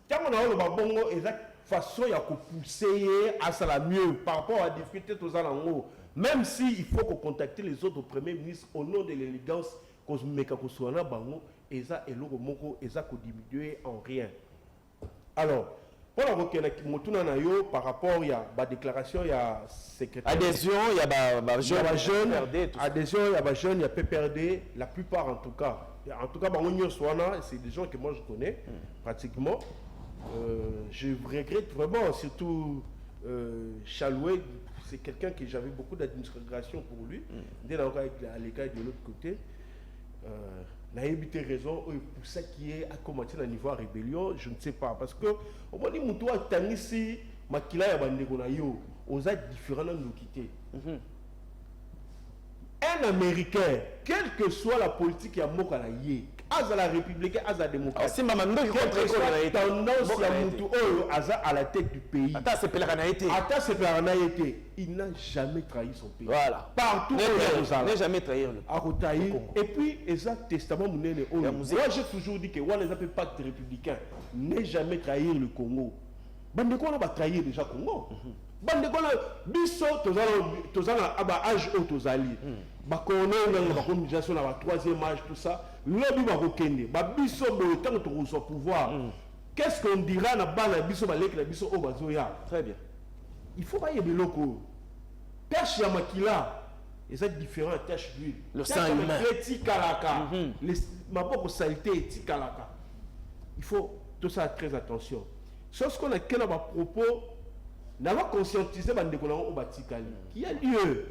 tango na lo ba bongo exact façon ya ko pousser à ça la mieux par rapport à difficulté to ça nango même si il faut qu'on contacter les autres premiers ministres au nom de l'élégance qu'on meka ko soana bango eza eloko moko eza ko diminuer en rien. Alors Pour la reconnaître, par rapport à déclaration, il y a secrétaire. Adhésion, il y a jeune, PPRD, adhésion, il y a jeune, il y a PPRD, la plupart en tout cas. En tout cas, c'est des gens que moi je connais pratiquement. Je regrette vraiment, surtout Chaloué, c'est quelqu'un que j'avais beaucoup d'admiration pour lui. Dès lors, à l'écart de l'autre côté, n'a évité raison pour ça qui est à commencer à niveau de rébellion, je ne sais pas. Parce que, au moins, nous avons ici, Makila ya bandeko na yo, aux aides différents de nous quitter. Un Américain, quelle que soit la politique ya Mokala yé, à la République, à la démocratie, si maman nous contre la tendance ya Moutou à la tête du pays. Attends, c'est Pelakanaïté. Il n'a jamais trahi son pays. Voilà. Partout où il n'a jamais trahi le Congo. Et puis, exact testament Mounene. Moi, j'ai toujours dit que les pacte républicain n'est jamais trahir le Congo. Bandeko on va trahir déjà le Congo. Bandeko biso tozana aba âge au tozali. Ba colonel na ba communication na ba troisième âge tout ça. Lobby ba kokende. Ba biso bo tant que tu pouvoir. Qu'est-ce qu'on dira na bala biso ba lek na biso o bazoya. Très bien. Il faut pas y avoir de locaux. Tâche ya makila, et c'est différent tâche d'huile. Le sang humain. Ma propre saleté est tikalaka. Il faut tout ça très attention. Sauf qu'on a qu'un propos, n'a pas conscientisé au batikali. Il y a lieu,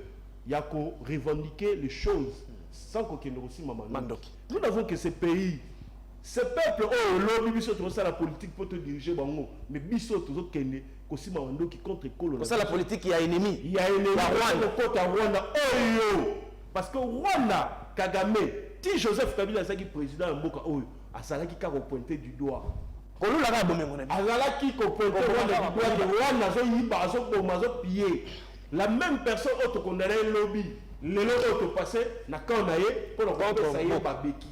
il y a qu'à revendiquer les choses sans qu'on ait aussi maman. Nous n'avons que ces pays. Ce peuple, l'homme, biso tout ça la politique pour te diriger bango, mais biso tout autres aussi mamando qui contre école. C'est ça la politique, il y a ennemi. Il y a ennemi. Rwanda. Parce que Rwanda, Kagame, si Joseph Kabila est président de Mboka Oyo, Asala qui a pointé du doigt. Asala qui a pointé du doigt, Rwanda, pillé. La même personne autre qu'on a un lobby, le autre passé, n'a qu'un aïe pour le contre ça y est babeki.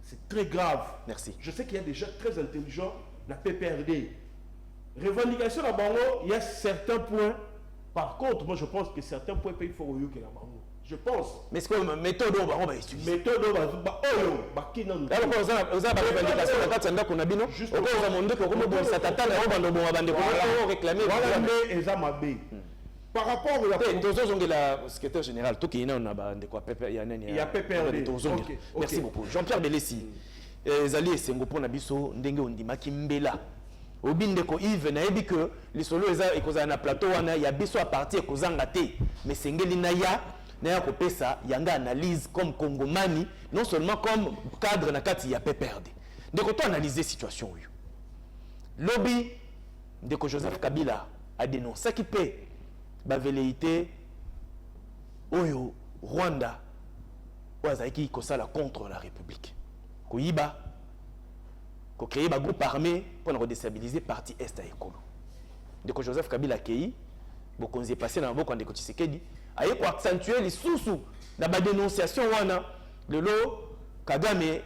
C'est très grave. Merci. Je sais qu'il y a des gens très intelligents, la PPRD. Revendication à Bango, il y a certains points. Par contre, moi je pense que certains points il faut que la Bango. Je pense. Mais c'est quoi la méthode où on va utiliser? Méthode où on va utiliser. Là, on a la revendication de la carte qu'on a bien. Juste au cas où on a demandé que ça t'attend, on va réclamer. Voilà, par rapport à la secrétaire générale, tout qui est là, il y a PPRD. Merci beaucoup. Jean-Pierre Belessi, Zali et Sengopo Nabiso, Ndenge Ondimaki Mbela. Obindeko Yves na yebi que les solo eza ekozana na plateau wana ya biso à partir ekozanga te mais sengeli na ya kopesa yanga analyse comme congomani non seulement comme cadre na kati ya PPRD. Ndeko to analyser situation oyo. Lobby ndeko Joseph Kabila a dénoncé qui peut ba velléité oyo Rwanda wazaki kosala contre la République. Koyiba pour créer un groupe armé pour déstabiliser la partie Est à Ekolo. Donc Joseph Kabila Kei, beaucoup on s'est passé dans le Boko Ndeko Tshisekedi, a pour accentuer les sous-sous dans la dénonciation wana le lot Kagame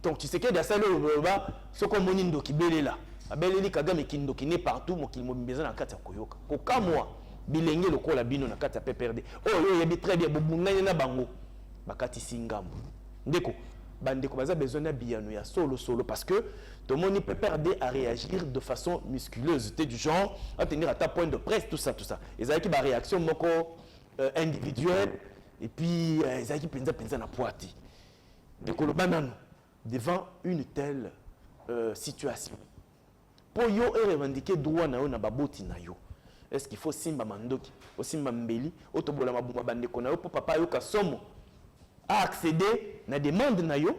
donc Tshisekedi a salé au bas ce qu'on moni ndoki belela. Abeleli Kagame ki ndoki ne partout mo ki mo besoin na kati ya koyoka. Ko kamwa bilenge lokola bino na kati ya PPRD. Oh yo yebi très bien bobunganya na bango bakati singambo. Ndeko bandeko baza besoin de biano ya solo parce que tout le monde peut perdre à réagir de façon musculeuse du genre à tenir à ta point de presse tout ça et ça qui ba réaction moko individuelle et puis ça qui penza na poati de kolobanano devant une telle situation pour yo et revendiquer droit na yo na baboti na yo est-ce qu'il faut simba mandoki o simba mbeli otobola mabuma bandeko na yo pour papa yo kasomo à accéder à la demande nayo.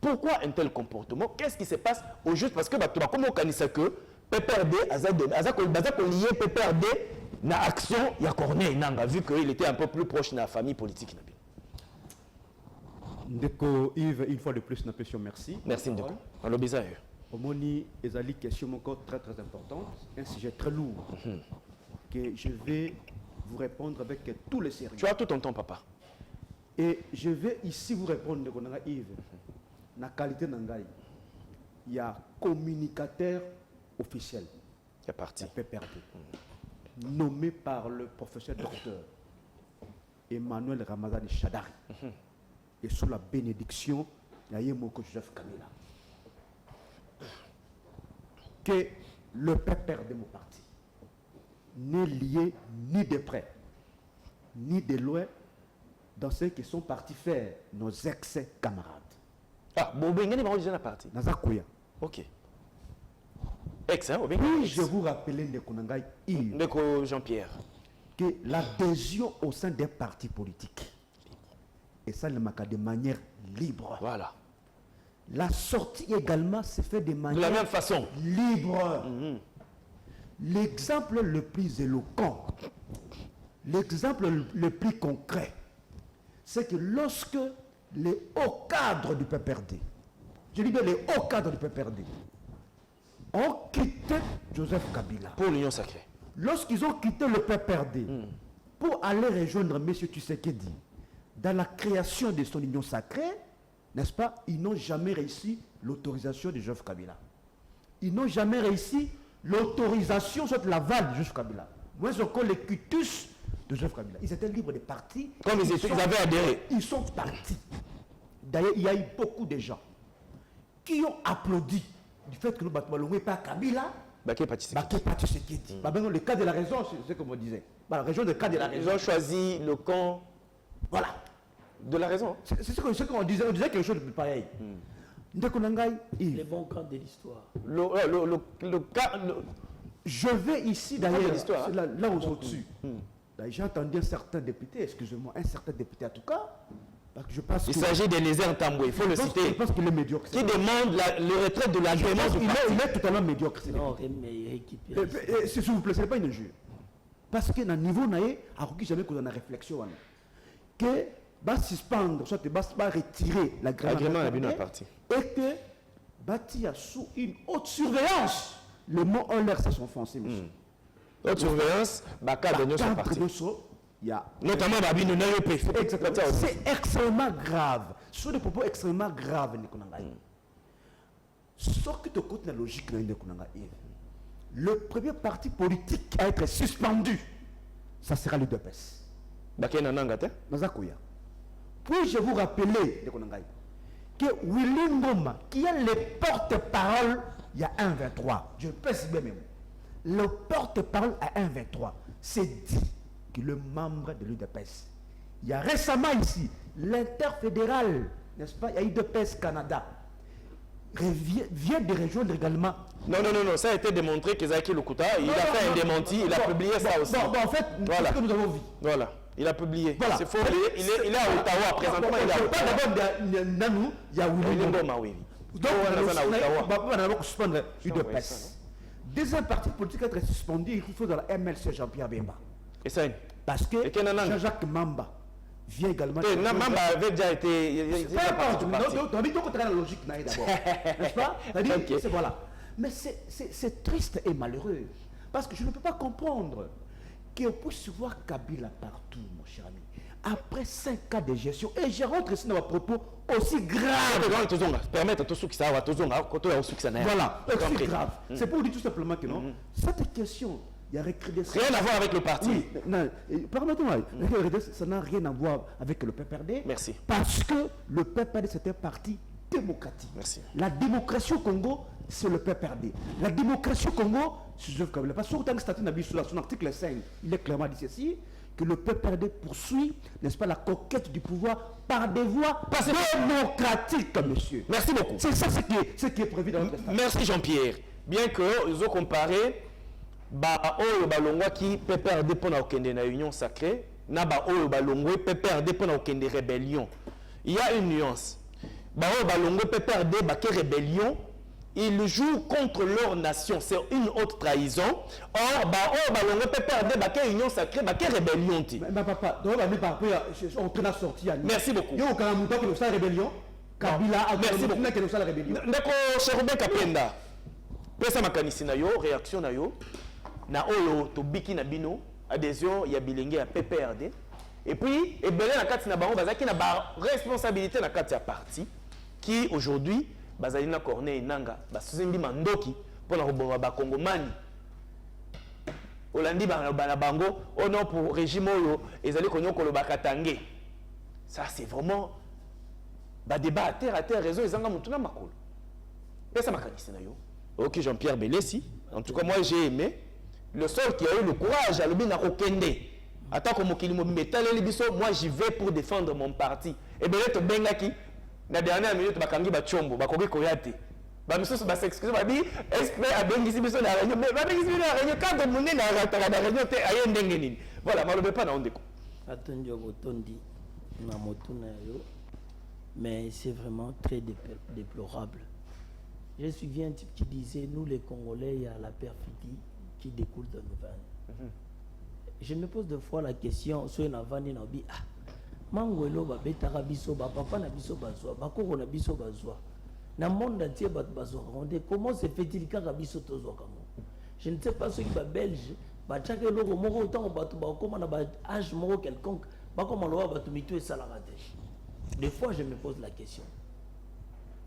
Pourquoi un tel comportement? Qu'est-ce qui se passe au juste? Parce que comment on connaît ça que PPRD a lié PPRD na action ya Corneille Nanga vu qu'il était un peu plus proche de la famille politique. Ndeko Yves, une fois de plus, une question merci. Merci Ndeko. Alors bizarre. Omoni ezali question encore très importante, un sujet très lourd que je vais vous répondre avec tous les sérieux. Tu as tout ton temps, papa. Et je vais ici vous répondre, Yves, la qualité d'Angaï. Il y a communicateur officiel. Il y a parti. PPRD. Nommé par le professeur docteur Emmanuel Ramazani Chadari. Et sous la bénédiction, il y a Joseph Kabila. Que le PPRD, mon parti, n'est lié ni de près, ni de loin dans ceux qui sont partis faire nos ex-camarades. Ah, Bobengani va déjà la partie. Nazakuya. Ok. Ex, hein, Puis je vous rappelle, Ndeko Jean-Pierre, que l'adhésion au sein des partis politiques, et ça, de manière libre. voilà. La sortie également se fait de manière De la même façon. libre. L'exemple le plus éloquent, l'exemple le plus concret, c'est que lorsque les hauts cadres du PPRD, je dis bien les hauts cadres du PPRD, ont quitté Joseph Kabila. Pour l'Union sacrée. Lorsqu'ils ont quitté le PPRD pour aller rejoindre M. Tshisekedi dans la création de son union sacrée, n'est-ce pas, ils n'ont jamais réussi l'autorisation de Joseph Kabila. Ils n'ont jamais réussi l'autorisation sur l'aval de Joseph Kabila. Moins encore les cutus de Joseph Kabila. Ils étaient libres de partir. Comme ils avaient adhéré. Ils sont partis. D'ailleurs, il y a eu beaucoup de gens qui ont applaudi du fait que nous battons pas Kabila. Baké participe. Le cas de la raison, c'est ce que je disais. La région de cas de la Ils raison. ont choisi le camp Voilà. de la raison. C'est ce qu'on disait. On disait quelque chose de pareil. Les bons camps de l'histoire. Le cas. Je vais ici Pas de d'ailleurs, l'histoire, hein. là au-dessus. J'ai entendu un certain député, excusez-moi, un certain député en tout cas, parce que je pense Il s'agit d'Eliezer Tamboué, il faut le je citer. pense qu'il est médiocre. Qui demande le retrait de l'agrément du parti. Il est totalement médiocre. Non, mais récupérer. S'il vous plaît, ce n'est pas une injure. Parce que dans le niveau, à jamais qu'on a une réflexion, que va suspendre, soit va retirer L'agrément de la partie. et que bâti sous une haute surveillance. Le mot en l'air, ça s'enfonce, monsieur. Haute surveillance, Baka de notre parti. Il y a Notamment Babino Nayopé. exactement. C'est extrêmement grave. Ce sont des propos extrêmement graves. Sauf que tu écoutes la logique, le premier parti politique à être suspendu, ça sera l'UDPS. Baké Nanangate. Nazakuya. Puis-je vous rappeler que Willy Ngoma, qui est le porte-parole, il y a 1,23. Je pèse bien même. Le porte-parole à 1,23, c'est dit que le membre de l'UDPS. Il y a récemment ici, l'interfédéral, n'est-ce pas, il y a UDPS Canada, vient de rejoindre également. Non, ça a été démontré que Zaki Lokuta, il a fait un démenti, il a publié ça aussi. En fait, voilà. c'est ce que nous avons vu. Voilà, il a publié. Voilà. C'est faux, il est à Ottawa, présentement il est à Ottawa. D'abord, il y a Willy Ngoma. Oui. Donc, on va suspendre UDPS. Deuxième parti politique à être suspendu, il faut dans la MLC Jean-Pierre Bemba. Et ça, Parce que Jean-Jacques Mamba vient également. Mamba avait déjà été. Peu importe, on dit qu'on la logique d'abord. N'est-ce pas? C'est voilà. Mais c'est triste et malheureux. Parce que je ne peux pas comprendre qu'on puisse voir Kabila partout, mon cher ami. Après 5 cas de gestion, et je rentre ici dans un propos aussi grave. Permettre à tous ceux qui savent, à tous ceux qui savent. Voilà, aussi grave. C'est pour vous dire tout simplement que non. Cette question, il y a recrudescence. Rien à voir avec le parti. Oui, non, permettez-moi, ça n'a rien à voir avec le PPRD. Merci. Parce que le PPRD, c'est un parti démocratique. Merci. La démocratie au Congo, c'est le PPRD. La démocratie au Congo, c'est Joseph Kabila. Parce que autant que statut Nabi son article 5, il est clairement dit ceci, que le PPRD poursuit, n'est-ce pas, la conquête du pouvoir par des voies démocratiques, monsieur. Merci beaucoup. C'est ça ce qui est prévu dans notre statut. Merci Jean-Pierre. Bien que ils ont comparé oyo balongwa qui PPRD pour la union sacrée, na oyo balongwa PPRD pour la rébellion. Il y a une nuance. Oyo balongwa PPRD ba rébellion, ils jouent contre leur nation, c'est une haute trahison. Or oyo balongwa PPRD ba union sacrée, ba rébellion ti. Mais papa, on peut la sortir. Merci beaucoup. Yo quand on que nous rébellion, Kabila a merci beaucoup. Que nous la rébellion. Ndeko Cherubin Kapenda. Pesa makanisi na yo, réaction na yo. Na oyo to biki na bino adhésion ya bilenge ya PPRD et puis ebele na kati na bango bazaki na ba responsabilité na kati ya parti qui aujourd'hui bazali na Corneille Nanga basuzimbi mandoki pona koboma ba kongomani olandi ba bango ono pour régime oyo ezali konyokolo bakatange. Ça c'est vraiment ba débat à terre raison ezanga mutuna makolo pesa makanisi na yo. OK Jean-Pierre Belesi En tout cas, moi, j'ai aimé. Le seul qui a eu le courage, à l'objet n'a Kende. Attends, comme moi, j'y vais pour défendre mon parti. Et bien, là, Bengaki, la dernière minute, Bakangi Bachombo, Bakogi Koyate. Monsieur s'excuse, m'a dit, est-ce que a Bengisi Biso la réunion? Mais Bengisi la réunion, quand on est dans la réunion, tu es à Yendengenin. Voilà, je ne vais pas dans Ondeko. Attendez, mais c'est vraiment très déplorable. J'ai suivi un type qui disait, nous les Congolais, il y a la perfidie qui découle de nos veines. Je me pose deux fois la question, sur une avani nabi, ah, mangwelo ba betara biso ba papa na biso bazwa, ba koko na biso bazwa. Na monde entier ba bazwa. Comment se fait-il ka biso tozwa kamo? Je ne sais pas ceux qui ba belge, ba chaka loko moko autant ba to ba comme na ba âge moko quelconque, ba comme lo ba to mitu et salarate. Des fois je me pose la question.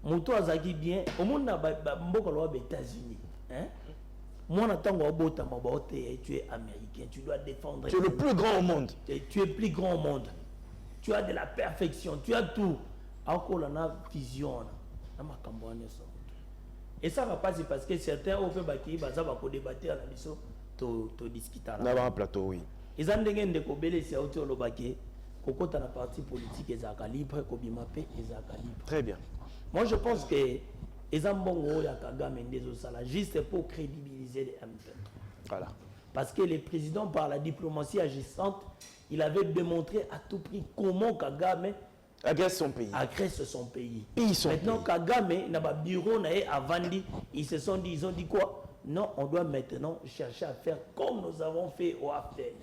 Moto azaki bien, au monde na ba mboko lo ba États-Unis, hein? Moi, tu es américain, tu dois défendre. Tu es le plus grand au monde. Tu es plus grand au monde. Tu as de la perfection, tu as tout. Encore la vision. Et ça va passer parce que certains ont fait bâtir, ça va débattre à la mission, tu discuter. On a un plateau, oui. Ils ont des gens qui ont été le baquet. Quand tu as la partie politique, ils ont libre, très bien. Moi, je pense que juste pour crédibiliser les M23. Voilà. Parce que le président, par la diplomatie agissante, il avait démontré à tout prix comment Kagame agresse son pays. Maintenant, Kagame, il a un bureau à Vandi, ils se sont dit, ils ont dit quoi? Non, on doit maintenant chercher à faire comme nous avons fait au Afdel.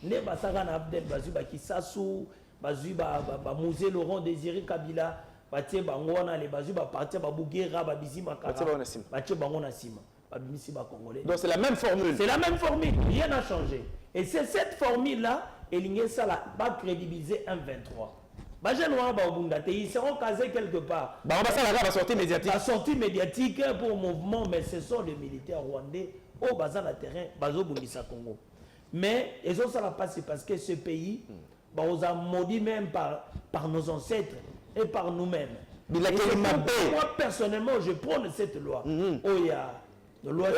Ne basagan Afdel, bazuba Kisasu, bazuba Mouzé Laurent Désiré Kabila. Batie bangona les bazu ba partir ba Bougera ba Bizima Kaka batie bangona sima ba bimisi ba congolais. Donc c'est la même formule. C'est la même formule, rien n'a changé. Et c'est cette formule là et ça là va crédibiliser un 23. Ba jeune ba Obundate, ils seront casés quelque part. Ba on va ça la sortie médiatique. La sortie médiatique pour mouvement, mais ce sont les militaires rwandais au bazar la terrain bazo bundisa Congo. Mais ils ont ça la passer parce que ce pays ba on a maudit même par nos ancêtres et par nous-mêmes. Moi, personnellement, je prône cette loi. Oh, il y a la loi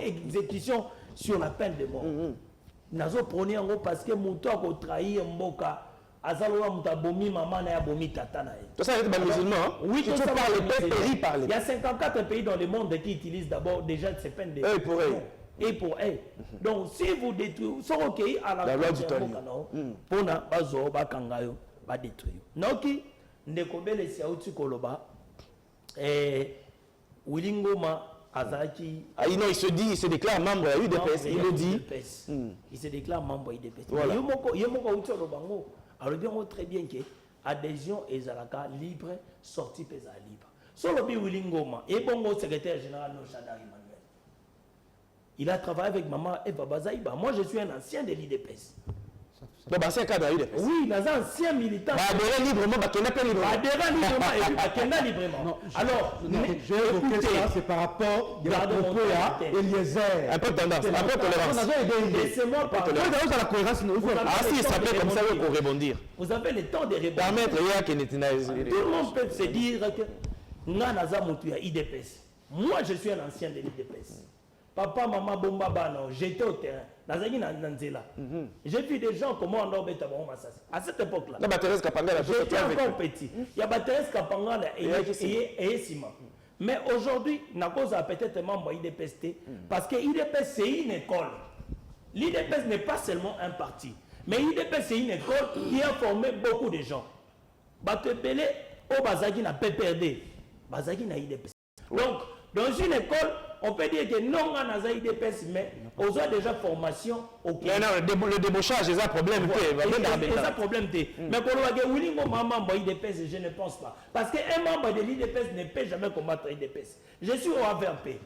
exécution sur la peine de mort. Nazo prôné en gros parce que Mouto a trahi Mboka, Azaloa Moutabomi, maman n'a bomi tata. Tout ça, c'est des musulmans. Oui, tout ça par les pays. Il y a 54 pays dans le monde qui utilisent d'abord déjà ces peines de mort. Pour eux. Et pour eux. Donc, si vous détruisez, sont OK à la loi du Tony. Pour na bazo bakangayo. Pas détruire. Noki ndekobele siauti koloba Willingoma Azaki. Ah non, il se déclare membre à UDPS, il le dit. Il se déclare membre à UDPS. Voilà. Yomoko Utolobango. Alors bien très bien que adhésion et Zalaka libre, sortie pesa libre. Solo bi Willingoma et bongo secrétaire général no Chadar Emmanuel. Il a travaillé avec maman Eva Bazaïba. Moi je suis un ancien de l'UDPS. Donc, c'est un cadre à UDPS. Oui, il a un ancien militant. Adhérer librement, adhérer librement et puis Bakenda librement. Non, alors, j'ai évoqué ça, c'est par rapport à Eliezer. Un peu de tendance, un peu de tolérance. Laissez-moi parler. La cohérence, ah si, ça fait comme ça pour rebondir. Vous avez le temps de rebondir. Permettre, tout le monde peut se dire que Nanaza Moutuya, IDPS. Moi, je suis un ancien de l'IDPS. Papa, maman, bomba, bano, j'étais au terrain. J'ai vu des gens comment on a fait à cette époque-là. J'étais encore petit. Il y a Thérèse Kapangala et Sima. Mais aujourd'hui, Nakosa a peut-être membre IDPST parce que l'IDPS c'est une école. L'IDPS n'est pas seulement un parti, mais l'IDPS c'est une école qui a formé beaucoup de gens. Batepele au Bazaki n'a pas perdu. Bazaki n'a IDPS. Donc, dans une école, on peut dire que non, on a IDPS, mais on a déjà formation au Québec. Non, le débauchage, c'est un problème. C'est un problème. Mais pour le Willingo, membre IDPS, je ne pense pas. Parce qu'un membre de l'IDPS ne peut jamais combattre l'IDPS. Je suis au AVRP.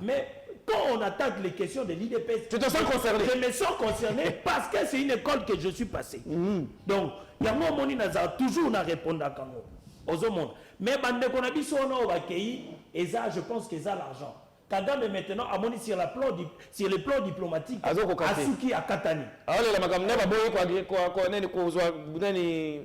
Mais quand on attaque les questions de l'IDPS, tu te sens concerné. Je me sens concerné parce que c'est une école que je suis passé. Donc, il y a un moment où toujours répondre à Kango. Aux hommes. Mais bande qu'on a dit son nom au Bakei, et ça, je pense que ça l'argent. Kagame maintenant a moni sur le plan diplomatique. Asuki à Katani. Alors la makamne ba boye quoi nani ko nani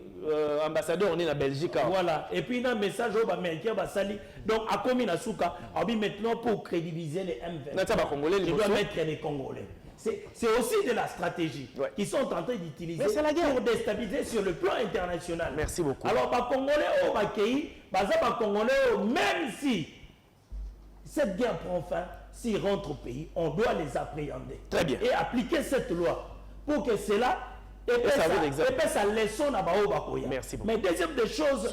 ambassadeur on est na Belgique. Voilà. Et puis un message au américain ba sali. Donc a commis na suka, abi maintenant pour crédibiliser les M20. Il doit mettre les Congolais. C'est aussi de la stratégie qu'ils sont en train d'utiliser pour déstabiliser sur le plan international. Merci beaucoup. Alors, les Congolais, les Congolais, même si cette guerre prend fin, s'ils rentrent au pays, on doit les appréhender. Très bien. Et appliquer cette loi pour que cela ait sa leçon à Baobakoya. Merci beaucoup. Mais deuxième des choses,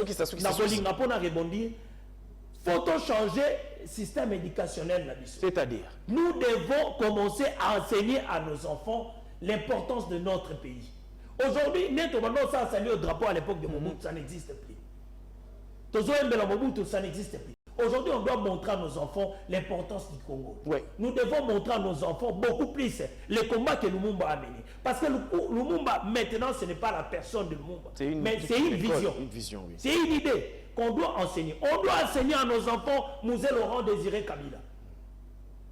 faut-on changer le système éducationnel? C'est-à-dire? Nous devons commencer à enseigner à nos enfants l'importance de notre pays. Aujourd'hui, ça a salué au drapeau à l'époque de Mobutu, ça n'existe plus. Ça n'existe plus. Aujourd'hui, on doit montrer à nos enfants l'importance du Congo. Oui. Nous devons montrer à nos enfants beaucoup plus les combats que Lumumba a menés. Parce que Lumumba, maintenant, ce n'est pas la personne de Lumumba. Mais c'est une vision. Une vision, oui. C'est une idée qu'on doit enseigner. On doit enseigner à nos enfants Mouzé Laurent Désiré Kabila.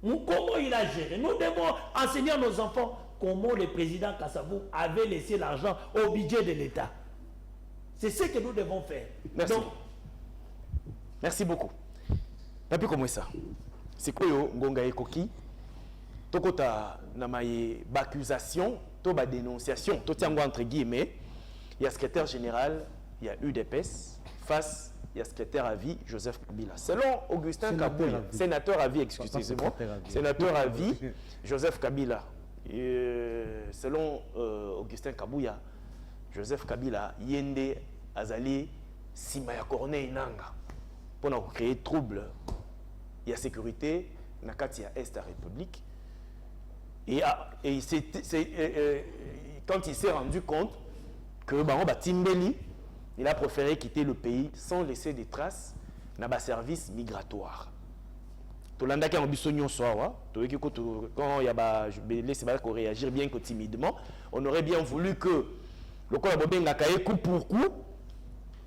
Comment il a géré. Nous devons enseigner à nos enfants comment le président Kassabou avait laissé l'argent au budget de l'État. C'est ce que nous devons faire. Merci. Donc, merci beaucoup. Papi comment ça? C'est quoi ngonga ekoki? Tokota na maye accusation, to ba dénonciation, to tiango entre guillemets. Il y a secrétaire général, il y a UDPS face il y a secrétaire à vie Joseph Kabila. Selon Augustin Kabouya, sénateur à vie, excusez-moi, sénateur à vie Joseph Kabila. Selon Augustin Kabouya, Joseph Kabila yende azali Simaya Corneille Nanga pour créer trouble. Il y a sécurité na kati ya Est la République. Et quand il s'est rendu compte que Timbeli, il a préféré quitter le pays sans laisser des traces dans le service migratoire. Tolanda qui a ambitionné soir, quand il y a laissé réagir bien que timidement, on aurait bien voulu que le collaborateur n'a qu'à coup pour coup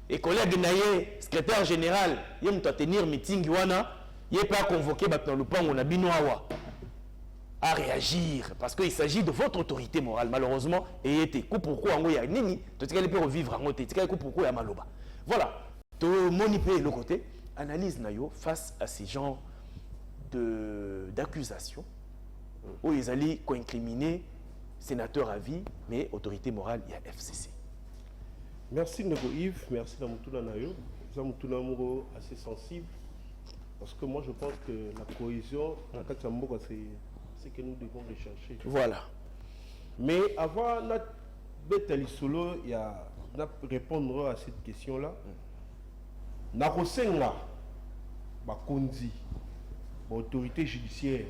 et collègue naïe secrétaire général, il a tenir meeting wana, il n'est pas convoqué dans le pan on a binoawa à réagir parce qu'il s'agit de votre autorité morale malheureusement et était coup pourquoi en ya nini tu sais qu'elle peut revivre en côté tu sais coup pourquoi ya maloba voilà to moniper le côté analyse nayo face à ces genres d'accusations où ils allaient co-incriminer sénateur à vie mais autorité morale il y a FCC. Merci Nego Yves, merci Namutuna Nayo. C'est un assez sensible parce que moi je pense que la cohésion en Kachamboka c'est que nous devons rechercher. Voilà. Mais avant de solo, il y a répondre à cette question-là. Nakosenga Bakondi, autorité judiciaire.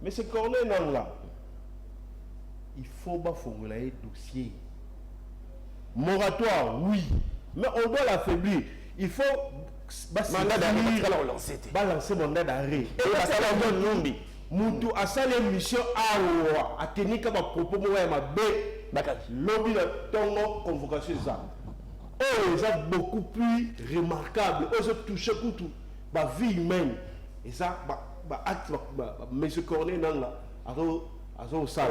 Mais ce corner là, il faut formuler un dossier. Moratoire, oui, mais on doit l'affaiblir. Il faut mandat d'arrêt, balancer mandat d'arrêt. Et Moutou a salé mission à tenir comme propos moi ma bé lobby de ton convocation ça. Oh, ça beaucoup plus remarquable. Oh, ça touche tout ma vie humaine et ça acte monsieur Corneille nan là azo ça.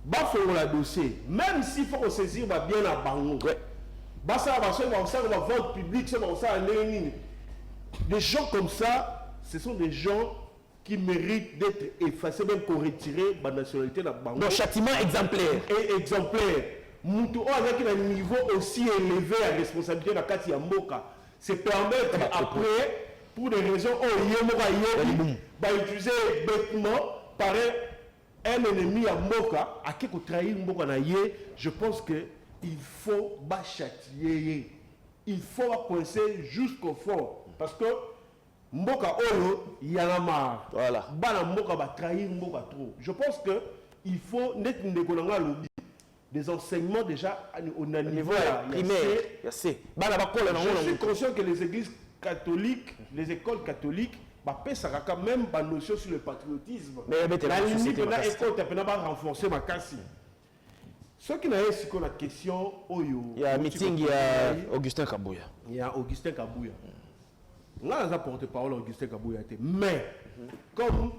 Ba faut la dossier même s'il faut qu'on saisir bien à bango. Ba ça va vote public ça va ça des gens comme ça, ce sont des gens qui méritent d'être effacés, même qu'on retire la nationalité de la banque. Donc, châtiment exemplaire. Et exemplaire. Moutou avec un niveau aussi élevé à responsabilité de la Kati Yamboka, c'est permettre après, pour des raisons utiliser bêtement par un ennemi à Mboka, à qui vous trahir Mboka naïe, je pense qu'il faut châtier. Il faut penser jusqu'au fond. Parce que Mboka Olo, il y en a marre. Voilà. Bana Mboka va trahir Mboka trop. Je pense que il faut des enseignements déjà au niveau primaire. Je suis conscient que les églises catholiques, les écoles catholiques, ça a quand même une notion sur le patriotisme. Mais la limite, on a renforcé ma casse. Ce qui n'a pas la question, il y a un meeting, il y a Augustin Kabouya. Il y a Augustin Kabouya. On a porte-parole Augustin Kabouya. Mais comme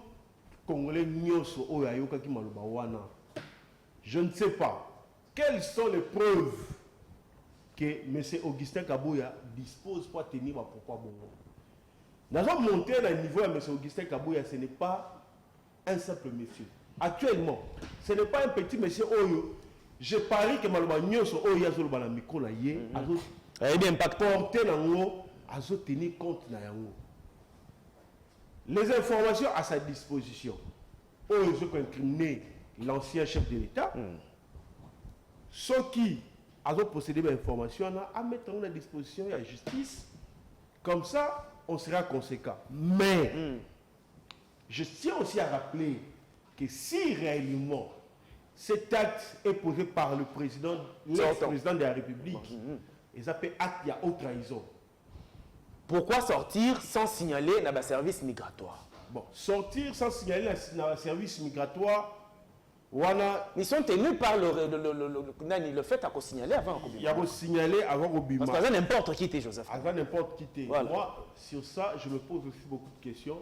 Congolais nyonso oyo ayoka ki maloba wana, je ne sais pas quelles sont les preuves que M. Augustin Kabouya dispose pour tenir ma pourquoi bongo. Nous avons monté à niveau de M. Augustin Kabouya, ce n'est pas un simple monsieur. Actuellement, ce n'est pas un petit monsieur oyo. Je parie que maloba nyonso oyo yazolo bana micro na ye, bien impact porter nango, azo tenir compte na yango. Les informations à sa disposition, oyo zo incriminé l'ancien chef de l'État, ceux qui ont possédé des informations à mettre à disposition de la justice, comme ça on sera conséquent. Mais je tiens aussi à rappeler que si réellement cet acte est posé par le président, l'ex-président de la République, et ça fait acte, il y a haute trahison. Pourquoi sortir sans signaler dans le service migratoire? Bon, sortir sans signaler dans le service migratoire, ils sont tenus par le fait à signaler avant. Il y a signalé avant Obima. Parce que ça n'importe qui était Joseph. Avant n'importe qui était. Voilà. Moi, sur ça, je me pose aussi beaucoup de questions.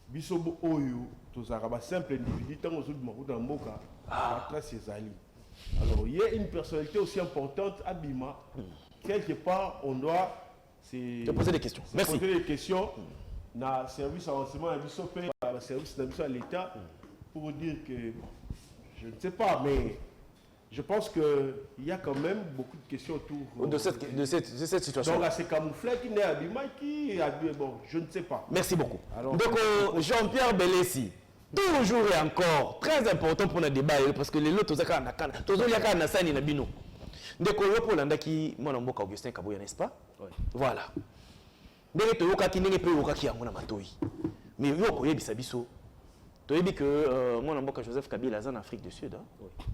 Bisobo Oyo, tous arabes simple individu, tant aux autres dans Mboka, alors il y a une personnalité aussi importante à Bima. Quelque part, on doit te poser des questions. Merci. Poser des questions. Dans le service d'avancement, dans le service d'avancement à l'État, pour dire que je ne sais pas, mais je pense qu'il y a quand même beaucoup de questions autour de cette situation. Donc, c'est camouflé qui n'est Abima qui est habillé. Bon, je ne sais pas. Merci beaucoup. Alors, donc, Jean-Pierre Belessi, toujours et encore, très important pour le débat, parce que les autres, toujours il y a un assaini na bino. Donc, pour l'andaki, mon nom Augustin Kabouya, n'est-ce pas? Oui. Voilà. Donc, tu as qui n'est pas eu qui a mon amatoi. Mais il y a bisabiso. Tu as dit que mon nom Joseph Kabila est en Afrique du Sud.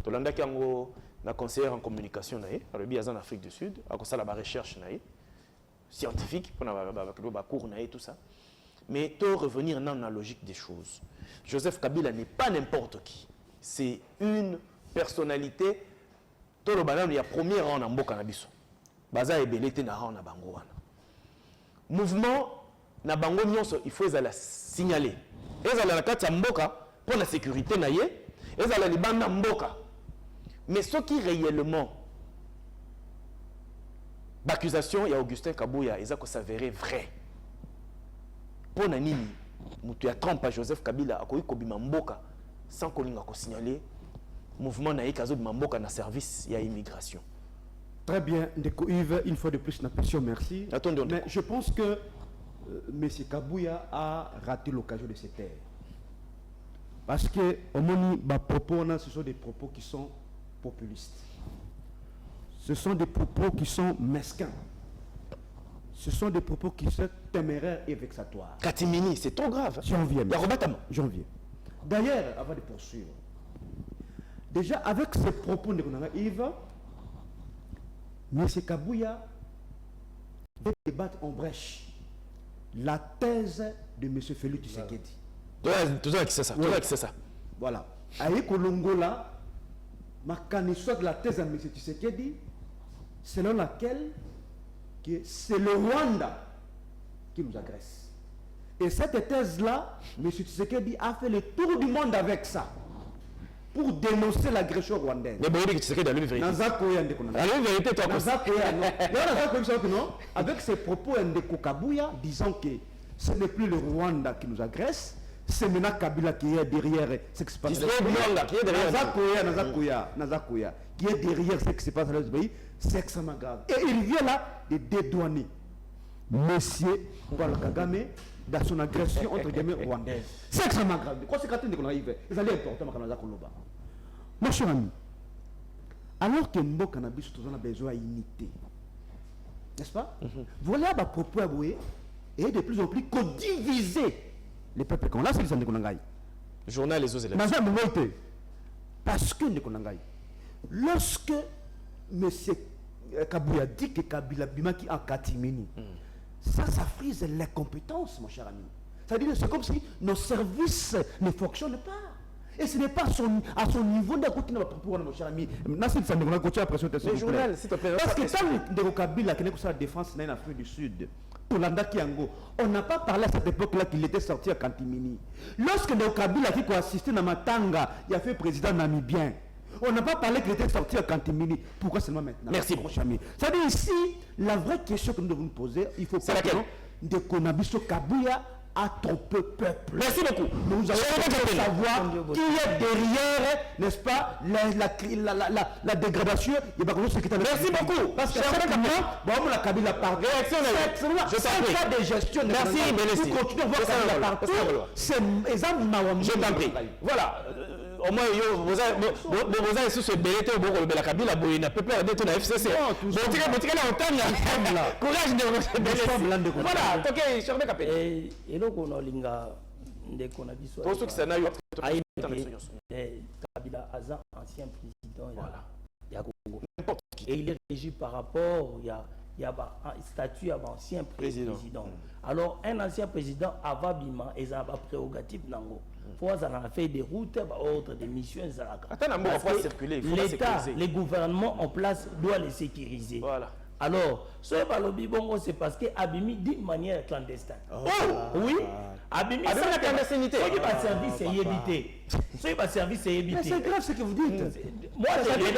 Tu as dit qu'il y a un conseiller en communication en Afrique du Sud, à cause de la recherche scientifique, pour la cours et tout ça. Mais tu revenir dans la logique des choses. Joseph Kabila n'est pas n'importe qui. C'est une personnalité. Il y a premier rang dans Mboka Nabiso. Baza ebelete na rang na bango wana. Mouvement na bango nyonso il faut les signaler. Ezala na kati ya mboka pour la sécurité na ye, ezala libanda mboka. Mais ce qui réellement l'accusation il y a Augustin Kabouya ezako s'avérer vrai. Pour na nini mutu ya trompe à Joseph Kabila akoyi kobima mboka sans kolinga ko signaler mouvement na ikazo de mboka na service ya immigration. Très bien, Ndeko Yves, une fois de plus, na question, merci. Attendez, mais je pense que M. Kabouya a raté l'occasion de se taire. Parce que, au moment propos, ce sont des propos qui sont populistes. Ce sont des propos qui sont mesquins. Ce sont des propos qui sont téméraires et vexatoires. Katimini, c'est trop grave. J'en viens. J'en viens. D'ailleurs, avant de poursuivre, déjà avec ces propos de Yves, M. Kabouya va débattre en brèche la thèse de M. Félix Tshisekedi. Toujours qui c'est ça. Voilà. Avec Kolongola, ma connaissance de la thèse de M. Tshisekedi, selon laquelle c'est le Rwanda qui nous agresse. Et cette thèse-là, M. Tshisekedi a fait le tour du monde avec ça. Pour dénoncer l'agression rwandaise. Mais bon, il y a la vérité. Avec ses propos Ndeko Kabouya disant que ce n'est plus le Rwanda qui nous agresse, c'est maintenant Kabila qui est derrière ce qui se passe. Nazakoya qui est derrière ce qui se passe dans le pays, c'est extrêmement grave. Et il vient là de dédouaner Monsieur Paul Kagame dans son agression entre guillemets rwandaise. C'est extrêmement grave. Conséquence de qu'on arrive, ils allaient important à Koloba. Mon cher ami, alors que Mbo Cannabis a besoin d'unité, n'est-ce pas? Voilà ma propos à Boué et de plus en plus qu'on diviser les peuples. Là, c'est le Konangaï. Journal les autres élèves. Parce que le Konangaï, lorsque M. Kabouya dit que Kabila Bimaki en Katimini, ça frise les compétences, mon cher ami. C'est-à-dire c'est comme si nos services ne fonctionnent pas. Et ce n'est pas à son niveau de continuer à proposer mon cher ami. Merci de ça, on a continué à pression. Le journal, s'il te plaît. Parce que tant que Kabila qui n'est que sa défense en Afrique du Sud, on n'a pas parlé à cette époque-là qu'il était sorti à Kantimini. Lorsque Ndeko Kabila qui a assisté dans Matanga, il a fait président namibien. On n'a pas parlé qu'il était sorti à Kantimini. Pourquoi seulement maintenant? Merci, mon cher ami. C'est-à-dire ici, la vraie question que nous devons nous poser, il faut pas que Ndeko Nabiso Kabila a trompé peuple. Merci beaucoup. Nous allons savoir qui est derrière, n'est-ce pas, la dégradation. Merci beaucoup. Parce que la Kabila parle. Réaction, c'est pas de gestion. Merci, Bélessi. Nous continuons à voir Kabila partout. C'est je t'en prie. Voilà. Au moins, vous avez su se bêter au bord de la Kabila, il n'a pas peur d'être dans la FCC. Courage de Bélessi. Voilà, ok, cher Capé. Et donc, on a l'inga de Konabiso. Pour ceux qui s'en aillent, Kabila Azan, ancien président, et il est régi par rapport, il y a un statut à ancien président. Alors, un ancien président, Avabima, et ça a prérogative nango. Pour ça, on a fait des routes, ordre, des missions, l'État, les gouvernements en place doivent les sécuriser. Voilà. Alors, ce balobi bongo, c'est parce que Abimi d'une manière clandestine. Oh, oui. Abimi la clandestinité. Ce qui va servir, c'est éviter. Ce qui va servir, c'est éviter. Mais c'est grave ce que vous dites. Moi, j'ai dit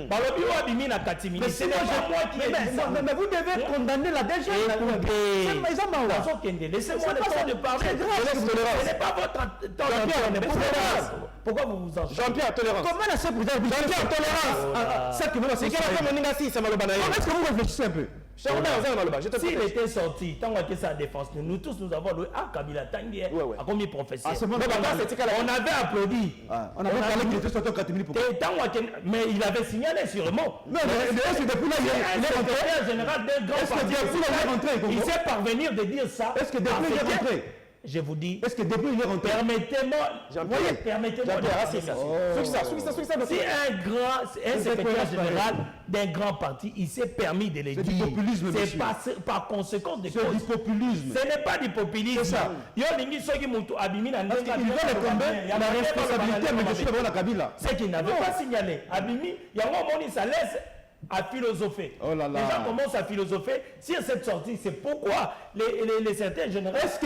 balobi ou Abimi na katimini. Mais c'est pas moi qui ai dit ça. Mais vous devez condamner la DG. Laissez-moi le temps de parler. Ce n'est pas votre temps. Pourquoi vous vous en faites? Jean-Pierre, tolérance. Comment la président Jean-Pierre, tolérance. Ça que nous c'est ça m'a le banané. Est-ce que vous réfléchissez un peu? S'il était sorti, tant que sa défense, nous tous nous avons loué à Kabila Tanguy, à combien professeur. On avait applaudi. On avait parlé qu'il était sorti en Katimini. Mais il avait signalé sûrement. Non, mais c'est depuis là, il est rentré. Général d'un grand parti. Il sait parvenir de dire ça. Est-ce que depuis il est rentré? Je vous dis. Est-ce que depuis il est rentré? Permettez-moi. Si un secrétaire général d'un grand parti, il s'est permis de le dire. C'est du populisme, c'est par conséquent de c'est du populisme. Ce n'est pas du populisme. C'est ça. Il veut le combattre, la responsabilité, mais je suis devant la Kabila. C'est qu'il n'avait pas signalé. Abimi, il y a un moment où ça laisse à philosopher. Oh là là. Les gens commencent à philosopher sur cette sortie. C'est pourquoi les certains généraux. Est-ce que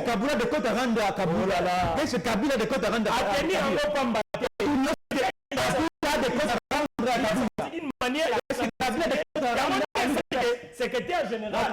Kabila de Côte Aranda à Kabila là? Est-ce que Kabila de Côte Aranda à Kabila? D'une manière, secrétaire général.